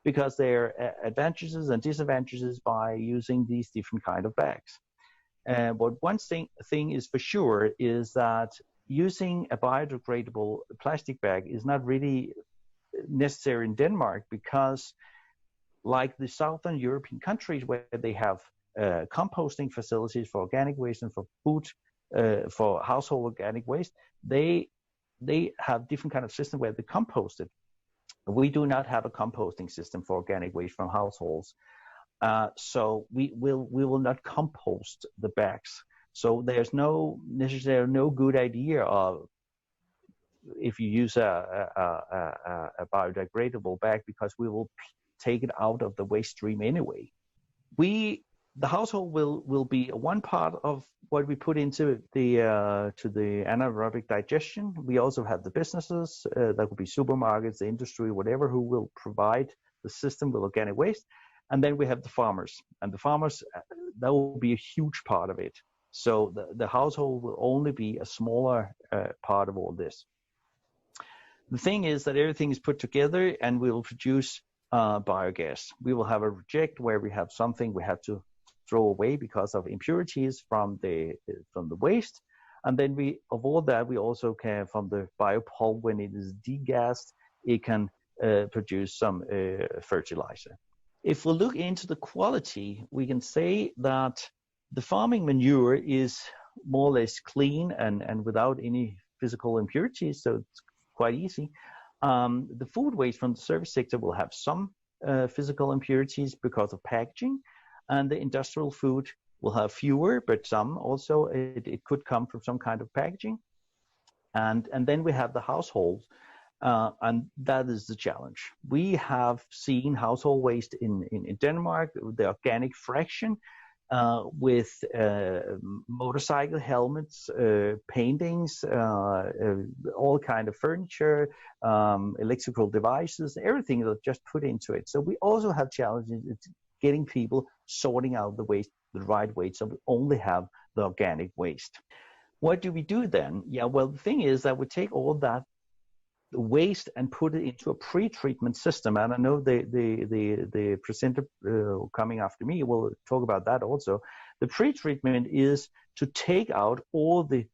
because there are advantages and disadvantages by using these different kind of bags. But one thing is for sure is that using a biodegradable plastic bag is not really necessary in Denmark, because like the Southern European countries where they have composting facilities for organic waste and for food, for household organic waste, they have different kind of system where they compost it. We do not have a composting system for organic waste from households. So we will not compost the bags. So there's necessarily no good idea of if you use a biodegradable bag, because we will take it out of the waste stream anyway. The household will be one part of what we put into to the anaerobic digestion. We also have the businesses, that could be supermarkets, the industry, whatever, who will provide the system with organic waste. And then we have the farmers. And the farmers, that will be a huge part of it. So the household will only be a smaller part of all this. The thing is that everything is put together, and we will produce biogas. We will have a reject where we have something we have to throw away because of impurities from the waste, and then of all that we also can, from the bio-pulp, when it is degassed, it can produce some fertilizer. If we look into the quality, we can say that the farming manure is more or less clean and without any physical impurities, so it's quite easy. The food waste from the service sector will have some physical impurities because of packaging, and the industrial food will have fewer, but some also, it could come from some kind of packaging. And then we have the household, and that is the challenge. We have seen household waste in Denmark, the organic fraction with motorcycle helmets, paintings, all kind of furniture, electrical devices, everything that just put into it. So we also have challenges in getting people sorting out the waste the right way. So we only have the organic waste. What do we do then? Yeah, well, the thing is that we take all that waste and put it into a pre-treatment system. And I know the presenter coming after me will talk about that also. The pre-treatment is to take out all the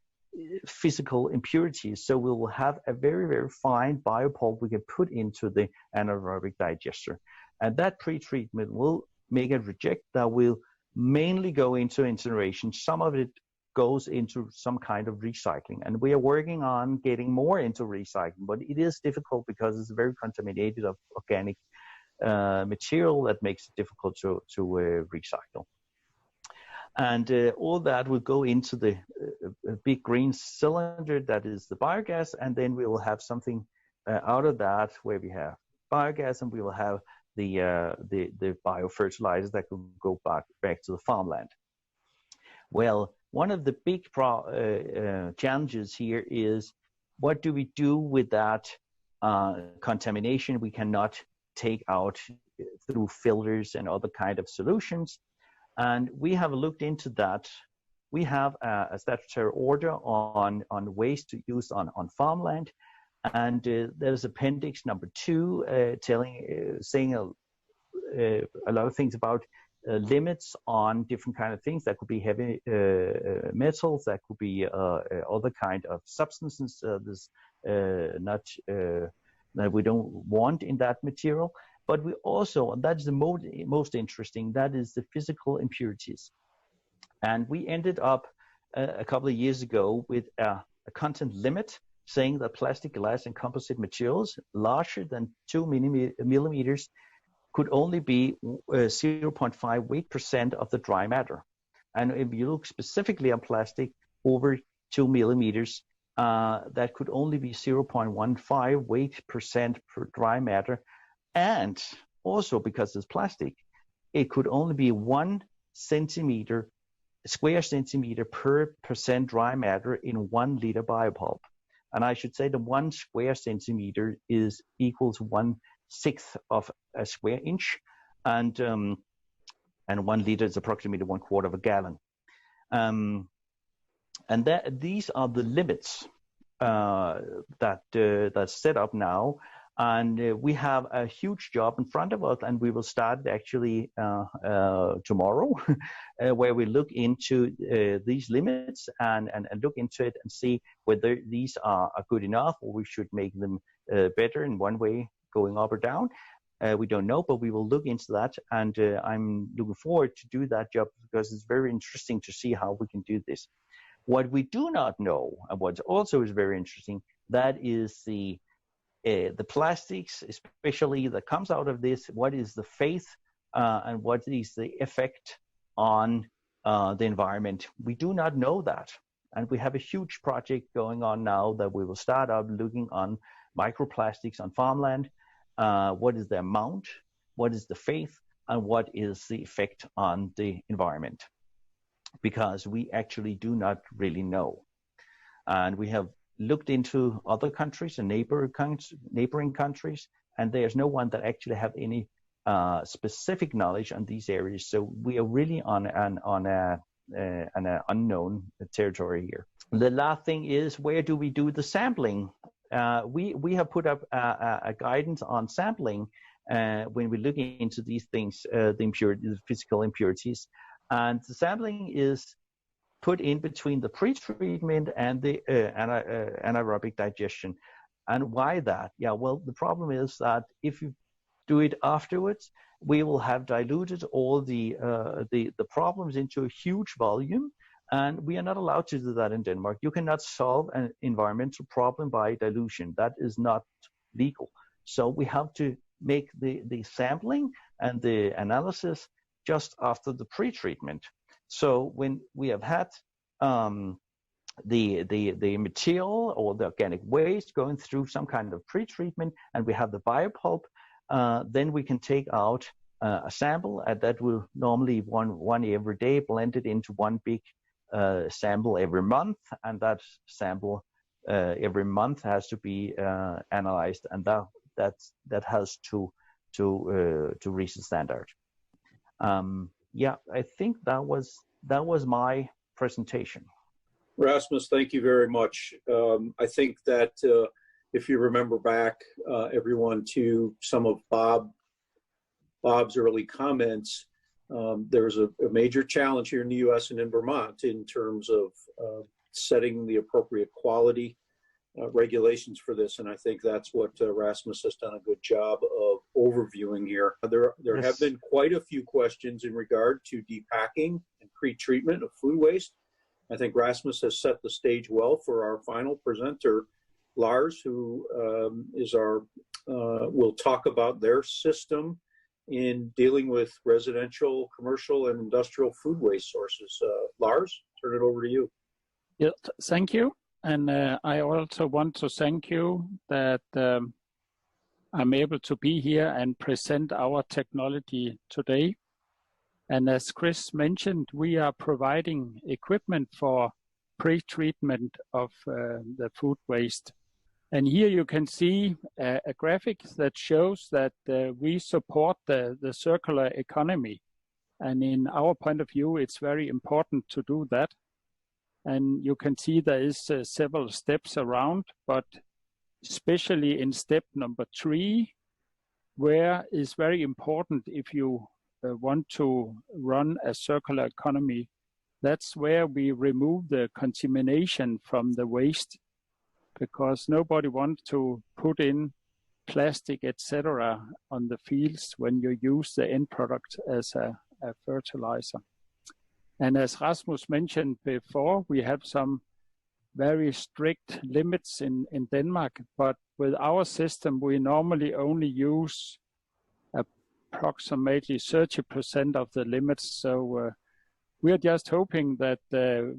physical impurities. So we will have a very, very fine biopulp we can put into the anaerobic digester. And that pre-treatment will make a reject that will mainly go into incineration. Some of it goes into some kind of recycling, and we are working on getting more into recycling, but it is difficult because it's very contaminated of organic material that makes it difficult to recycle. And all that will go into the big green cylinder that is the biogas, and then we will have something out of that where we have biogas, and we will have the biofertilizers that will go back to the farmland. Well, one of the big challenges here is, what do we do with that contamination we cannot take out through filters and other kind of solutions? And we have looked into that. We have a statutory order on waste used on farmland, and there's appendix number 2 saying a lot of things about limits on different kind of things. That could be heavy metals, that could be other kind of substances that we don't want in that material. But we also, and that's the most interesting, that is the physical impurities. And we ended up a couple of years ago with a content limit saying that plastic, glass, and composite materials larger than 2 millimeters could only be 0.5 weight% of the dry matter. And if you look specifically on plastic over 2 millimeters, that could only be 0.15 weight% per dry matter. And also because it's plastic, it could only be 1 square centimeter per % dry matter in 1 liter biopulp. And I should say the 1 square centimeter equals 1/6 of a square inch, and 1 liter is approximately 1/4 of a gallon. And these are the limits that's set up now. And we have a huge job in front of us, and we will start actually tomorrow, where we look into these limits and look into it and see whether these are good enough, or we should make them better in one way, going up or down. We don't know, but we will look into that, and I'm looking forward to do that job because it's very interesting to see how we can do this. What we do not know, and what also is very interesting, that is the plastics, especially that comes out of this. What is the faith and what is the effect on the environment? We do not know that, and we have a huge project going on now that we will start up looking on microplastics on farmland. What is the amount, what is the faith, and what is the effect on the environment? Because we actually do not really know. And we have looked into other countries and neighboring countries, and there's no one that actually have any specific knowledge on these areas. So we are really on an unknown territory here. The last thing is, where do we do the sampling? We have put up a guidance on sampling when we look into these things, the physical impurities, and the sampling is put in between the pre-treatment and the anaerobic digestion. And why that? Yeah, well, the problem is that if you do it afterwards, we will have diluted all the problems into a huge volume. And we are not allowed to do that in Denmark. You cannot solve an environmental problem by dilution. That is not legal. So we have to make the sampling and the analysis just after the pre-treatment. So when we have had the material or the organic waste going through some kind of pre-treatment, and we have the biopulp, then we can take out a sample, and that will normally one every day, blended into one big sample every month, and that sample every month has to be analyzed, and that has to reach the standard. Yeah, I think that was my presentation. Rasmus, thank you very much. I think that if you remember back, everyone, to some of Bob's early comments, there's a major challenge here in the U.S. and in Vermont in terms of setting the appropriate quality regulations for this, and I think that's what Rasmus has done a good job of overviewing here. There Yes. have been quite a few questions in regard to depacking and pre-treatment of food waste. I think Rasmus has set the stage well for our final presenter, Lars, who will talk about their system in dealing with residential, commercial, and industrial food waste sources. Lars, turn it over to you. Yes, thank you. And I also want to thank you that I'm able to be here and present our technology today. And as Chris mentioned, we are providing equipment for pre-treatment of the food waste. And here you can see a graphic that shows that we support the circular economy. And in our point of view, it's very important to do that. And you can see there is several steps around, but especially in step number 3, where is very important if you want to run a circular economy. That's where we remove the contamination from the waste, because nobody wants to put in plastic, etc., on the fields when you use the end product as a fertilizer. And as Rasmus mentioned before, we have some very strict limits in Denmark, but with our system, we normally only use approximately 30% of the limits. So we are just hoping that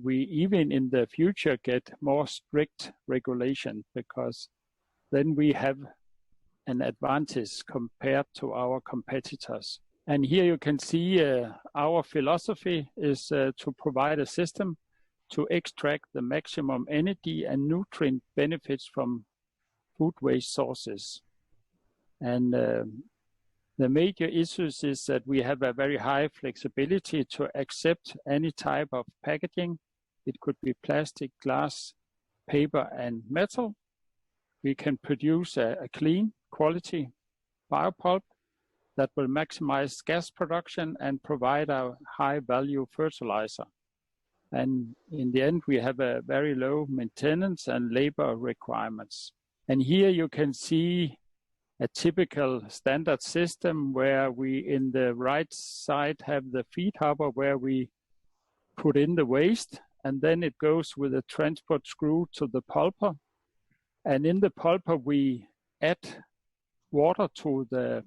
we even in the future get more strict regulation, because then we have an advantage compared to our competitors. And here you can see our philosophy is to provide a system to extract the maximum energy and nutrient benefits from food waste sources. And the major issues is that we have a very high flexibility to accept any type of packaging. It could be plastic, glass, paper, and metal. We can produce a clean quality bio-pulp that will maximize gas production and provide a high value fertilizer. And in the end, we have a very low maintenance and labor requirements. And here you can see a typical standard system where we, in the right side, have the feed hopper where we put in the waste, and then it goes with a transport screw to the pulper. And in the pulper, we add water to the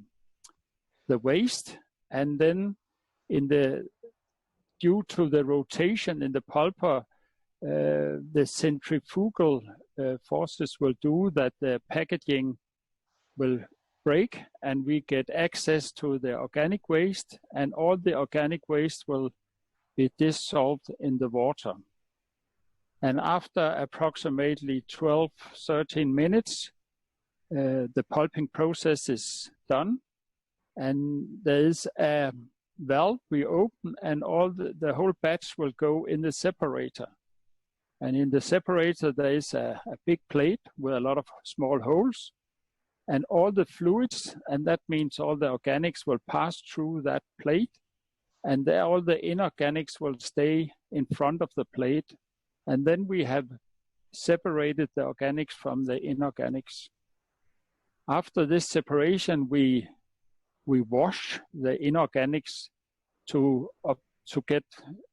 waste, and then due to the rotation in the pulper, the centrifugal forces will do that the packaging will break, and we get access to the organic waste, and all the organic waste will be dissolved in the water. And after approximately 12-13 minutes, the pulping process is done. And there is a valve we open, and the whole batch will go in the separator. And in the separator, there is a big plate with a lot of small holes. And all the fluids, and that means all the organics, will pass through that plate. And there all the inorganics will stay in front of the plate. And then we have separated the organics from the inorganics. After this separation, we wash the inorganics to get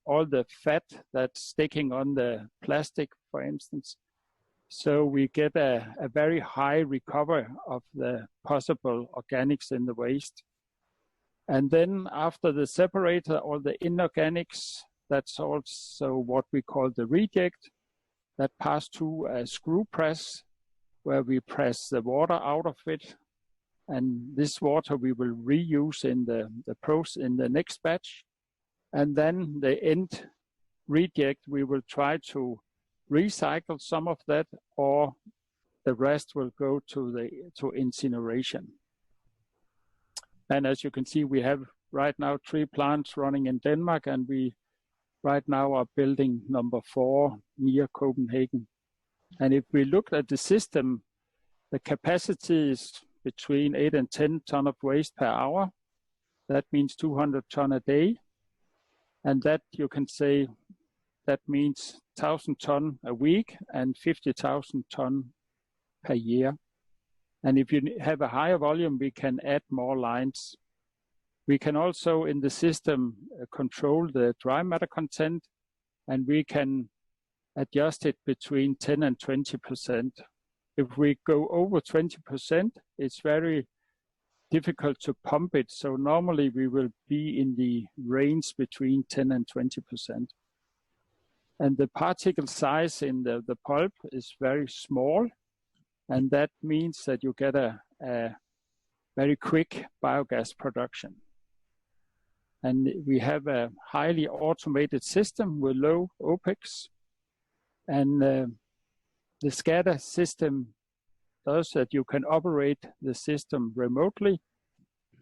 all the fat that's sticking on the plastic, for instance. So we get a very high recovery of the possible organics in the waste. And then after the separator, all the inorganics, that's also what we call the reject, that pass through a screw press where we press the water out of it. and this water we will reuse in the next batch. And then the end reject, we will try to recycle some of that, or the rest will go to incineration. And as you can see, we have right now 3 plants running in Denmark, and we right now are building number 4 near Copenhagen. And if we look at the system, the capacity is between 8 and 10 ton of waste per hour. That means 200 ton a day. And that you can say, that means 1,000 ton a week and 50,000 ton per year. And if you have a higher volume, we can add more lines. We can also in the system control the dry matter content, and we can adjust it between 10 and 20%. If we go over 20%, it's very difficult to pump it. So normally we will be in the range between 10 and 20%. And the particle size in the pulp is very small. And that means that you get a very quick biogas production. And we have a highly automated system with low OPEX. And the SCADA system does that you can operate the system remotely.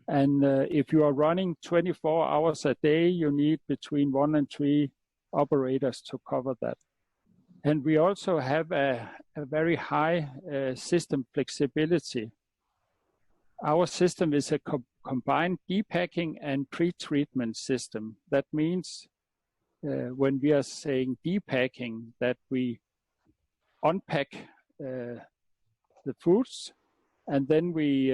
And if you are running 24 hours a day, you need between 1 and 3 operators to cover that. And we also have a very high system flexibility. Our system is a combined depacking and pre-treatment system. That means when we are saying depacking, that we unpack the foods, and then we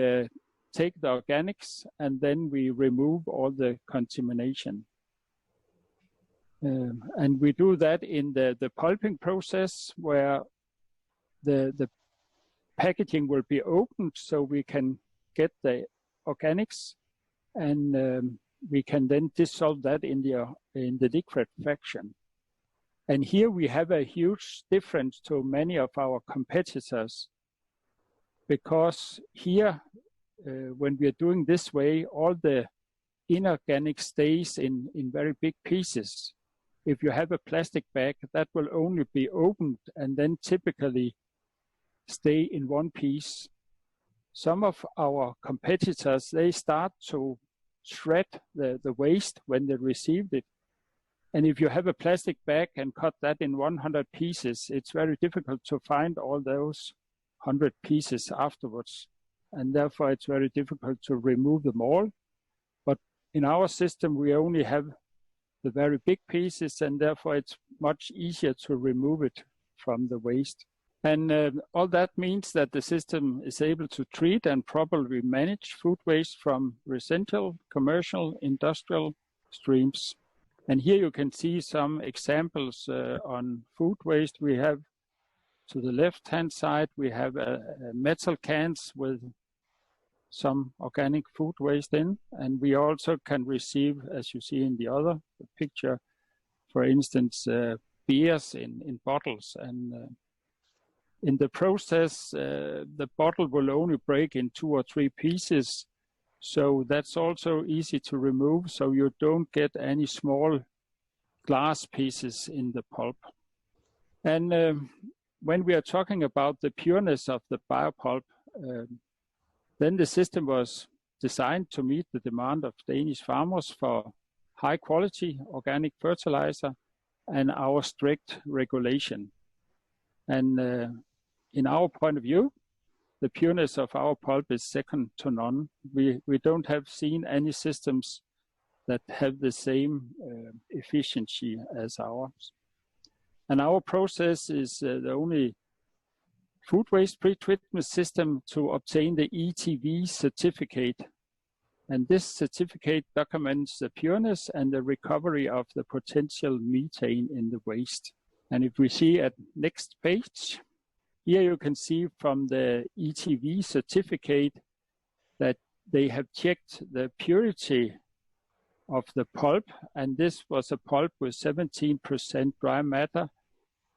take the organics, and then we remove all the contamination. And we do that in the pulping process, where the packaging will be opened so we can get the organics, and we can then dissolve that in the liquid fraction. And here we have a huge difference to many of our competitors, because here, when we are doing this way, all the inorganic stays in very big pieces. If you have a plastic bag, that will only be opened and then typically stay in one piece. Some of our competitors, they start to shred the waste when they received it. And if you have a plastic bag and cut that in 100 pieces, it's very difficult to find all those 100 pieces afterwards. And therefore, it's very difficult to remove them all. But in our system, we only have the very big pieces, and therefore it's much easier to remove it from the waste. And all that means that the system is able to treat and properly manage food waste from residential, commercial, industrial streams. And here you can see some examples on food waste. We have, to the left-hand side, we have metal cans with some organic food waste in, and we also can receive, as you see in the other picture, for instance, beers in bottles. And in the process, the bottle will only break in 2 or 3 pieces, so that's also easy to remove, so you don't get any small glass pieces in the pulp. And when we are talking about the pureness of the biopulp, then the system was designed to meet the demand of Danish farmers for high quality organic fertilizer and our strict regulation. And in our point of view, the pureness of our pulp is second to none. We don't have seen any systems that have the same efficiency as ours. And our process is the only food waste pre-treatment system to obtain the ETV certificate. And this certificate documents the pureness and the recovery of the potential methane in the waste. And if we see at next page, here you can see from the ETV certificate that they have checked the purity of the pulp. And this was a pulp with 17% dry matter.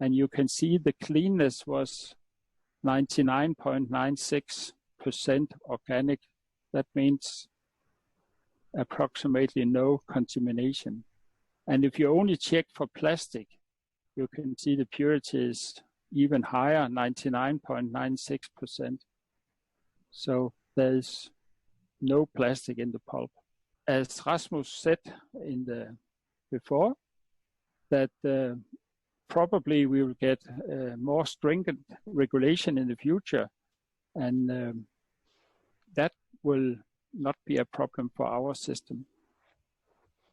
And you can see the cleanness was 99.96% organic That means approximately no contamination. And if you only check for plastic, you can see the purity is even higher, 99.96%. So there's no plastic in the pulp. As Rasmus said before, that probably we will get more stringent regulation in the future, and that will not be a problem for our system.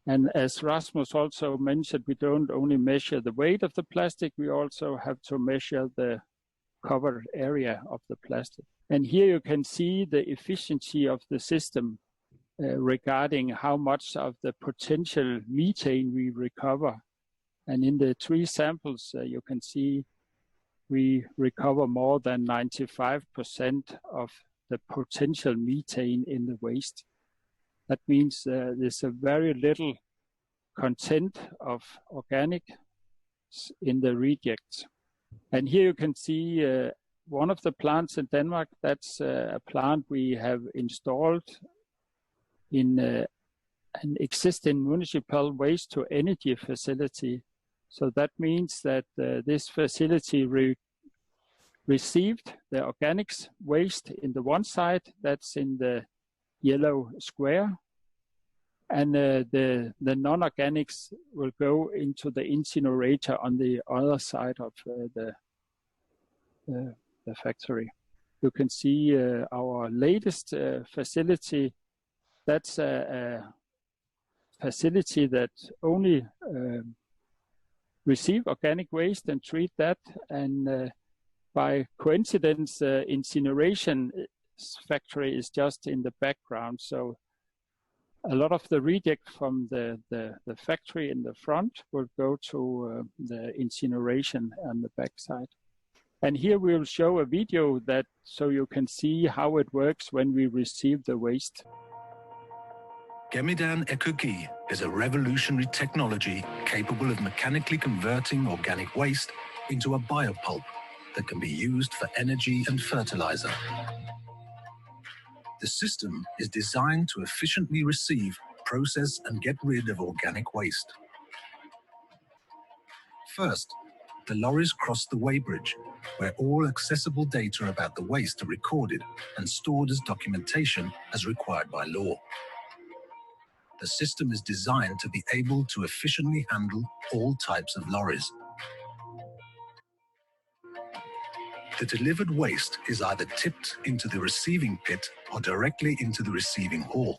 And as Rasmus also mentioned, we don't only measure the weight of the plastic, we also have to measure the covered area of the plastic. And here you can see the efficiency of the system regarding how much of the potential methane we recover. And in the 3 samples, you can see we recover more than 95% of the potential methane in the waste. That means there's a very little content of organic in the rejects. And here you can see one of the plants in Denmark. That's a plant we have installed in an existing municipal waste to energy facility. So that means that this facility received the organics waste in the one side, that's in the yellow square, and the non-organics will go into the incinerator on the other side of the factory. You can see our latest facility. That's a facility that only receive organic waste and treat that, and by coincidence, incineration factory is just in the background. So a lot of the reject from the factory in the front will go to the incineration on the backside. And here we will show a video that so you can see how it works when we receive the waste. Gemidan Ecogi is a revolutionary technology capable of mechanically converting organic waste into a biopulp that can be used for energy and fertilizer. The system is designed to efficiently receive, process, and get rid of organic waste. First, the lorries cross the weighbridge, where all accessible data about the waste are recorded and stored as documentation as required by law. The system is designed to be able to efficiently handle all types of lorries. The delivered waste is either tipped into the receiving pit or directly into the receiving hall.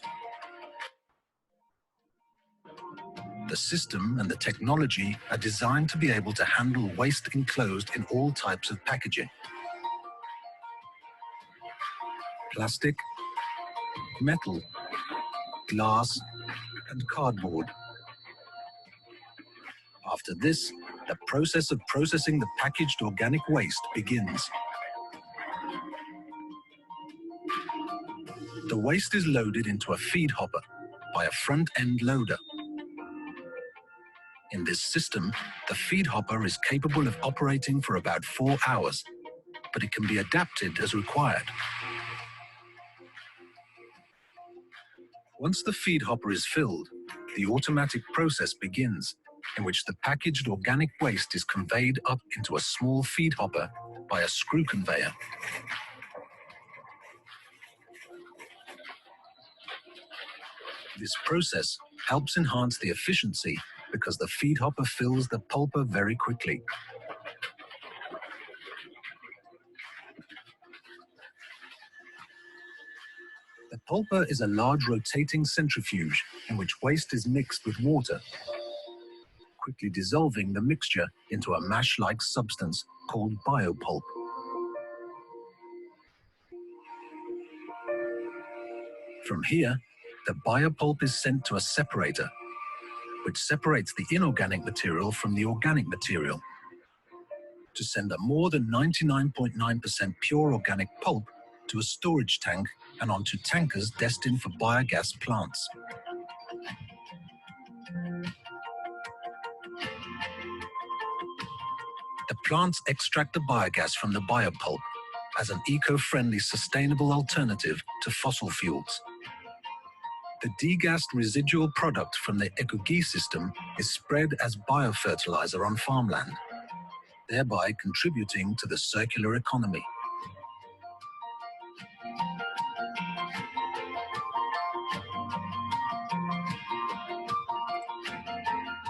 The system and the technology are designed to be able to handle waste enclosed in all types of packaging: plastic, metal, glass, and cardboard. After this, the process of processing the packaged organic waste begins. The waste is loaded into a feed hopper by a front-end loader. In this system, the feed hopper is capable of operating for about 4 hours, but it can be adapted as required. Once the feed hopper is filled, the automatic process begins, in which the packaged organic waste is conveyed up into a small feed hopper by a screw conveyor. This process helps enhance the efficiency because the feed hopper fills the pulper very quickly. The pulper is a large rotating centrifuge in which waste is mixed with water, quickly dissolving the mixture into a mash-like substance called bio-pulp. From here, the bio-pulp is sent to a separator, which separates the inorganic material from the organic material, to send a more than 99.9% pure organic pulp to a storage tank and onto tankers destined for biogas plants. The plants extract the biogas from the biopulp as an eco-friendly, sustainable alternative to fossil fuels. The degassed residual product from the Ecogi system is spread as biofertilizer on farmland, thereby contributing to the circular economy.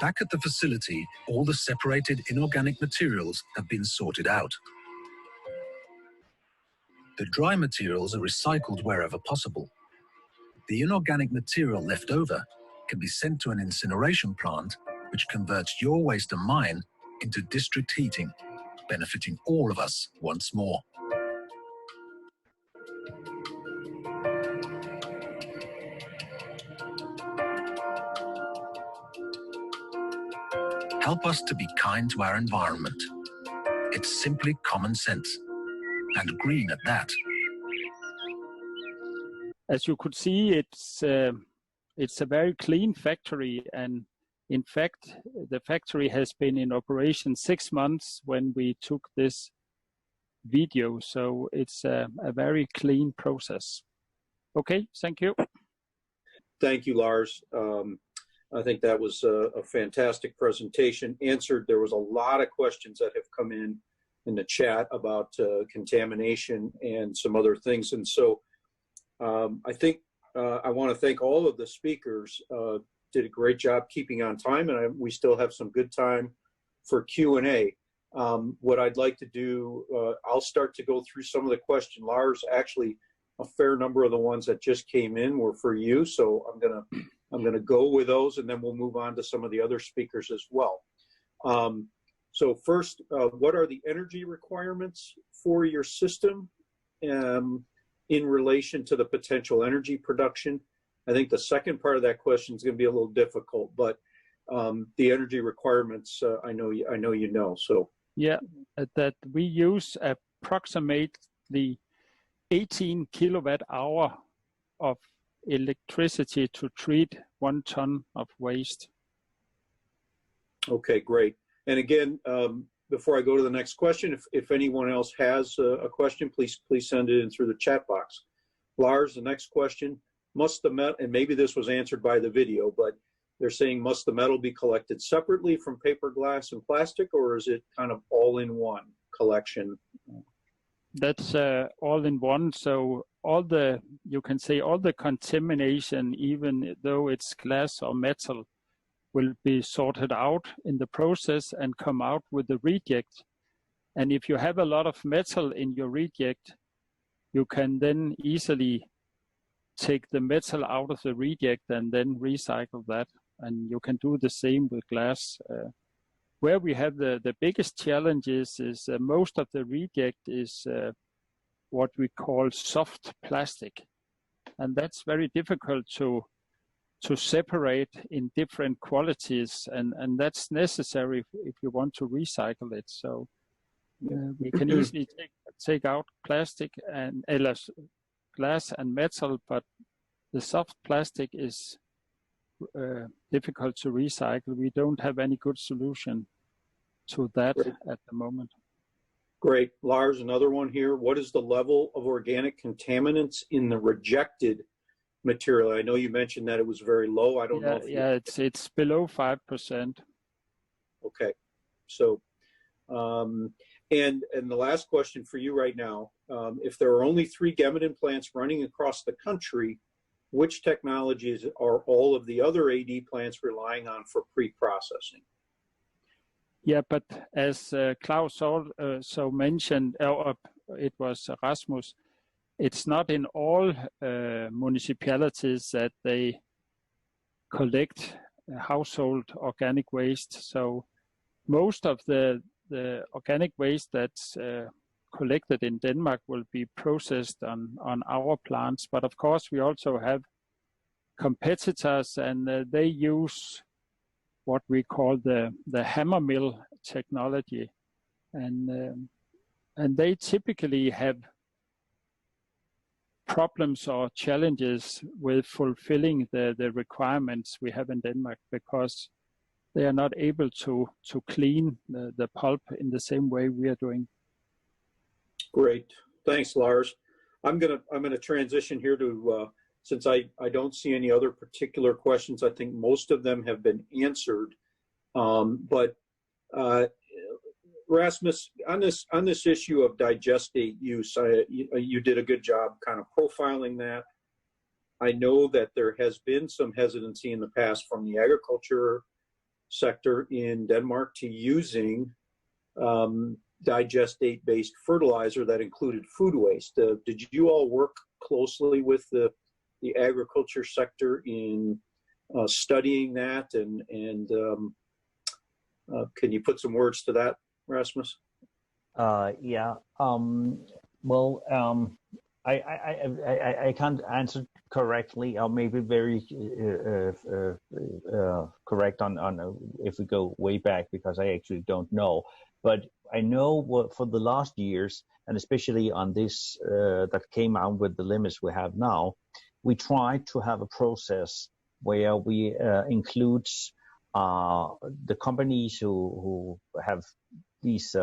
Back at the facility, all the separated inorganic materials have been sorted out. The dry materials are recycled wherever possible. The inorganic material left over can be sent to an incineration plant, which converts your waste and mine into district heating, benefiting all of us once more. Help us to be kind to our environment. It's simply common sense, and green at that. As you could see, it's a very clean factory, and in fact, the factory has been in operation 6 months when we took this video, so it's a very clean process. Okay, thank you. Thank you, Lars. I think that was a fantastic presentation. There was a lot of questions that have come in the chat about contamination and some other things. And so I think I want to thank all of the speakers. Did a great job keeping on time, and we still have some good time for Q&A. What I'd like to do, I'll start to go through some of the questions. Lars, actually, a fair number of the ones that just came in were for you, so I'm gonna go with those, and then we'll move on to some of the other speakers as well. So first, what are the energy requirements for your system in relation to the potential energy production? I think the second part of that question is going to be a little difficult, but the energy requirements, I know you know. So yeah, that we use approximately 18 kilowatt hour of electricity to treat 1 ton of waste. Okay, great. And again, before I go to the next question, if anyone else has a question, please send it in through the chat box. Lars, the next question: must the metal, and maybe this was answered by the video, but they're saying, must the metal be collected separately from paper, glass, and plastic, or is it kind of all in one collection? That's all in one. So you can say all the contamination, even though it's glass or metal, will be sorted out in the process and come out with the reject. And if you have a lot of metal in your reject, you can then easily take the metal out of the reject and then recycle that. And you can do the same with glass. Where we have the biggest challenges is most of the reject is what we call soft plastic. And that's very difficult to separate in different qualities, and that's necessary if you want to recycle it. So we can easily take out plastic and glass and metal, but the soft plastic is difficult to recycle. We don't have any good solution to that at the moment. Great. Lars, another one here. What is the level of organic contaminants in the rejected material? I know you mentioned that it was very low. I don't know if it's below 5%. Okay. So and the last question for you right now, if there are only 3 Gemidan plants running across the country, which technologies are all of the other AD plants relying on for pre-processing? Yeah, but as Claus also mentioned, it was Rasmus, it's not in all municipalities that they collect household organic waste. So most of the organic waste that's collected in Denmark will be processed on our plants. But of course, we also have competitors, and they use what we call the hammer mill technology, and they typically have problems or challenges with fulfilling the requirements we have in Denmark, because they are not able to clean the pulp in the same way we are doing. Great, thanks, Lars. I'm gonna transition here to since I don't see any other particular questions, I think most of them have been answered. But Rasmus, on this issue of digestate use, you did a good job kind of profiling that. I know that there has been some hesitancy in the past from the agriculture sector in Denmark to using digestate-based fertilizer that included food waste. Did you all work closely with the agriculture sector in studying that? And can you put some words to that, Rasmus? Yeah. I can't answer correctly, or maybe very correct on if we go way back, because I actually don't know. But I know what for the last years, and especially on this that came out with the limits we have now, we try to have a process where we include the companies who have these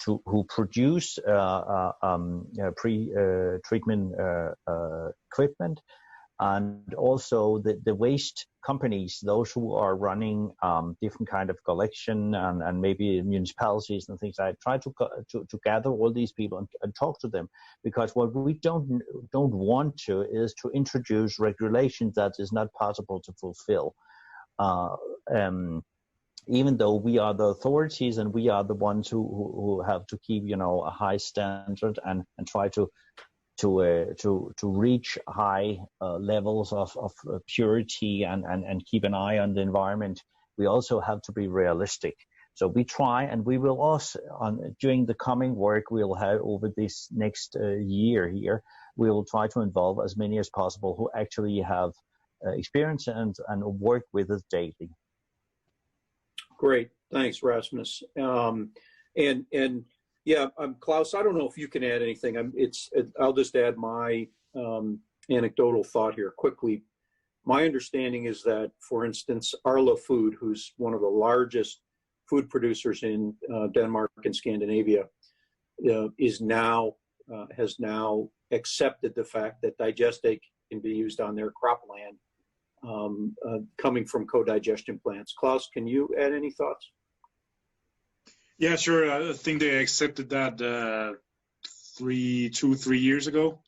who produce pre-treatment equipment, and also the waste companies, those who are running different kind of collection and maybe municipalities and things. I try to gather all these people and talk to them, because what we don't want to is to introduce regulations that is not possible to fulfill. Even though we are the authorities and we are the ones who have to keep, a high standard and try to reach high levels of purity and keep an eye on the environment, we also have to be realistic. So we try, and we will also, during the coming work we'll have over this next year here, we will try to involve as many as possible who actually have experience and work with us daily. Great, thanks, Rasmus. Klaus, I don't know if you can add anything. I'll just add my anecdotal thought here quickly. My understanding is that, for instance, Arla Food, who's one of the largest food producers in Denmark and Scandinavia, has now accepted the fact that digestate can be used on their cropland, coming from co-digestion plants. Klaus, can you add any thoughts? Yeah, sure. I think they accepted that 3 years ago.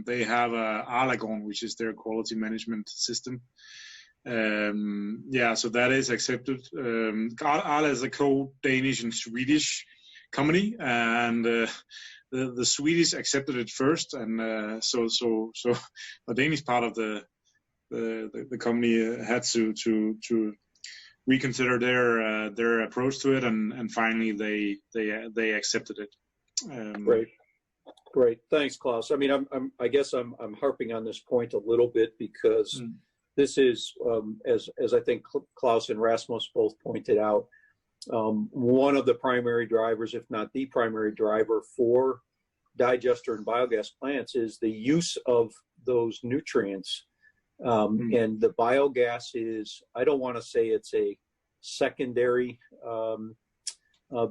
They have Arlagon, which is their quality management system. So that is accepted. Arla is a co-Danish and Swedish company, and the Swedish accepted it first, and so the Danish part of the company had to reconsider their approach to it, and finally they accepted it. Great. Thanks, Klaus. I mean, I guess I'm harping on this point a little bit because this is, as I think Klaus and Rasmus both pointed out, one of the primary drivers, if not the primary driver, for digester and biogas plants is the use of those nutrients. And the biogas is, I don't want to say it's a secondary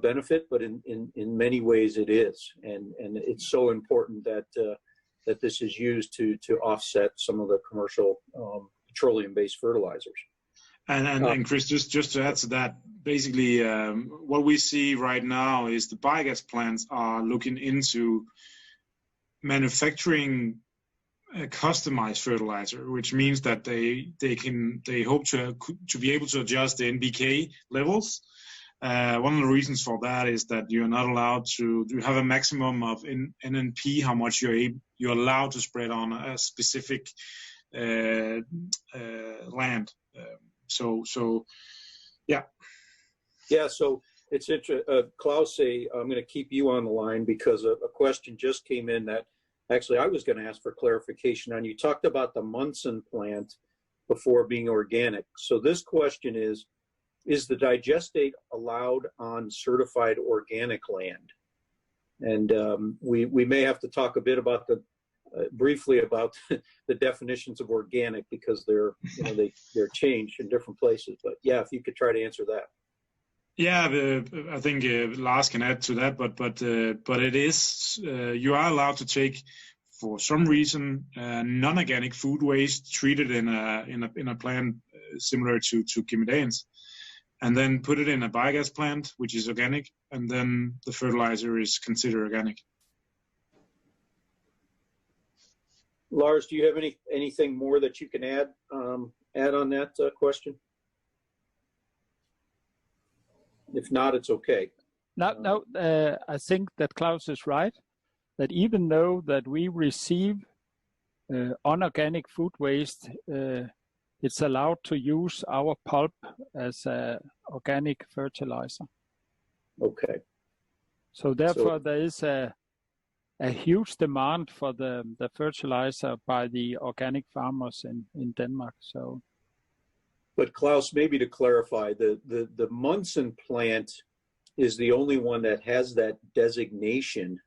benefit, but in many ways it is. And it's so important that this is used to offset some of the commercial petroleum-based fertilizers. And Chris, just to add to that, basically what we see right now is the biogas plants are looking into manufacturing a customized fertilizer, which means that they hope to be able to adjust the NPK levels. One of the reasons for that is that you're not allowed to have a maximum of NNP, how much you're allowed to spread on a specific land. So it's interesting. Klaus, I'm going to keep you on the line because a question just came in that actually I was going to ask for clarification on. You talked about the Mortensen plant before being organic. So this question is the digestate allowed on certified organic land? And we may have to talk a bit about briefly about the definitions of organic, because they're changed in different places. But yeah, if you could try to answer that. Yeah, I think Lars can add to that, but it is you are allowed to take for some reason, non-organic food waste treated in a plant similar to Gemidan's, and then put it in a biogas plant, which is organic, and then the fertilizer is considered organic. Lars, do you have anything more that you can add on that question? If not, it's okay. No, I think that Claus is right, that even though that we receive unorganic food waste, it's allowed to use our pulp as organic fertilizer. Okay. So therefore, there is a huge demand for the fertilizer by the organic farmers in Denmark. So, but Claus, maybe to clarify, the Mortensen plant is the only one that has that designation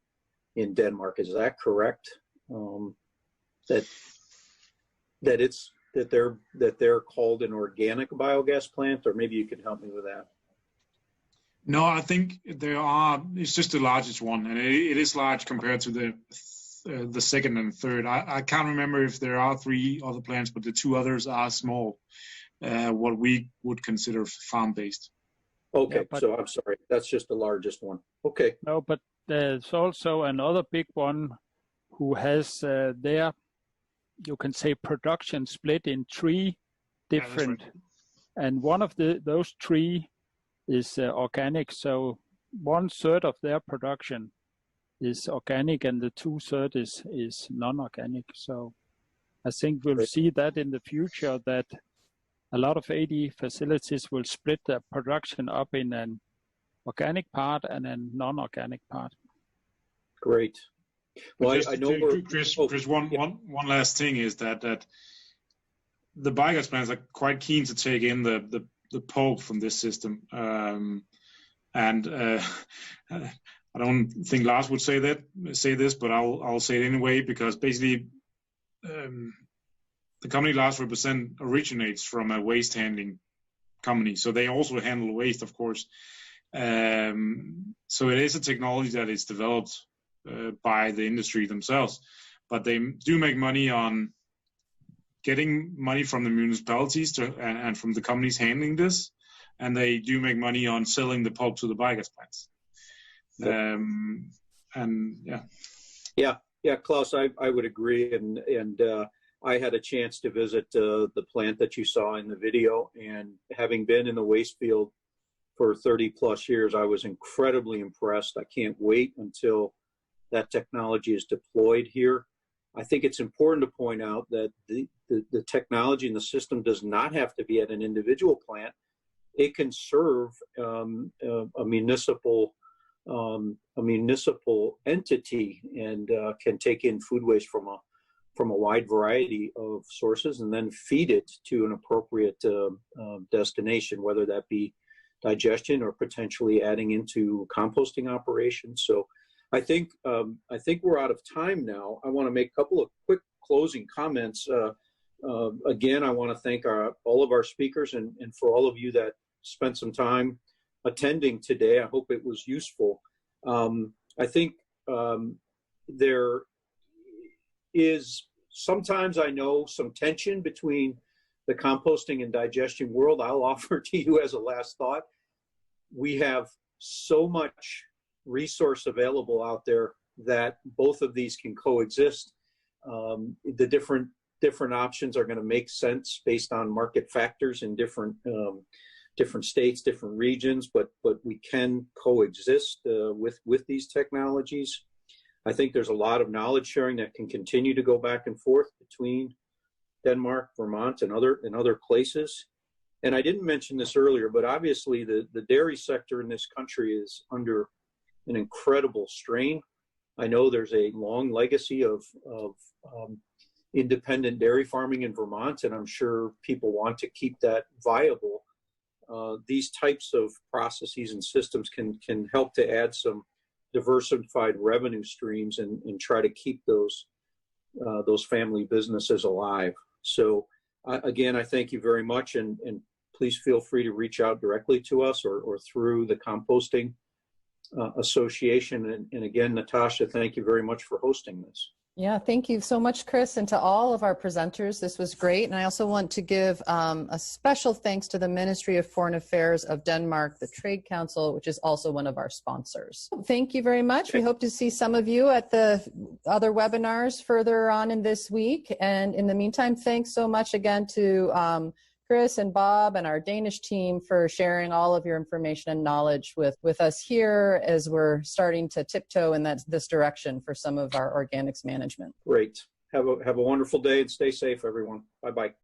in Denmark. Is that correct? That they're called an organic biogas plant, or maybe you can help me with that. No, I think it's just the largest one, and it is large compared to the second and third. I can't remember if there are 3 other plants, but the 2 others are small, what we would consider farm-based. Okay, yeah, so I'm sorry, that's just the largest one. Okay. No, but there's also another big one who has their, you can say, production split in 3 different, yeah, right. And one of those 3 is organic. So 1/3 of their production is organic, and the 2/3 is non-organic. So I think we'll see that in the future, that a lot of AD facilities will split their production up in an organic part and a non-organic part. Great. Well, I know Chris, one last thing is that the biogas plants are quite keen to take in the pulp from this system, and I don't think Lars would say this, but I'll say it anyway, because basically the company Lars represent originates from a waste handling company, so they also handle waste, of course. So it is a technology that is developed by the industry themselves, but they do make money on getting money from the municipalities and from the companies handling this, and they do make money on selling the pulp to the biogas plants. And yeah, Claus, I would agree, and I had a chance to visit the plant that you saw in the video, and having been in the waste field for 30 plus years, I was incredibly impressed. I can't wait until that technology is deployed here. I think it's important to point out that the technology and the system does not have to be at an individual plant. It can serve a municipal entity, and can take in food waste from a wide variety of sources, and then feed it to an appropriate destination, whether that be digestion or potentially adding into composting operations. So I think we're out of time now. I want to make a couple of quick closing comments. Again, I want to thank all of our speakers, and for all of you that spent some time attending today. I hope it was useful. I think there is sometimes, I know, some tension between the composting and digestion world. I'll offer to you as a last thought, we have so much resource available out there that both of these can coexist. The different options are going to make sense based on market factors in different states, different regions, but we can coexist with these technologies. I think there's a lot of knowledge sharing that can continue to go back and forth between Denmark, Vermont, and other places. And I didn't mention this earlier, but obviously the dairy sector in this country is under an incredible strain. I know there's a long legacy of independent dairy farming in Vermont, and I'm sure people want to keep that viable. These types of processes and systems can help to add some diversified revenue streams and try to keep those family businesses alive. So again, I thank you very much, and please feel free to reach out directly to us or through the Composting Association. And again, Natasha, thank you very much for hosting this. Yeah, thank you so much, Chris, and to all of our presenters. This was great. And I also want to give a special thanks to the Ministry of Foreign Affairs of Denmark, the Trade Council, which is also one of our sponsors. Thank you very much. We hope to see some of you at the other webinars further on in this week. And in the meantime, thanks so much again to Chris and Bob and our Danish team for sharing all of your information and knowledge with us here as we're starting to tiptoe in this direction for some of our organics management. Great. Have a wonderful day and stay safe, everyone. Bye-bye.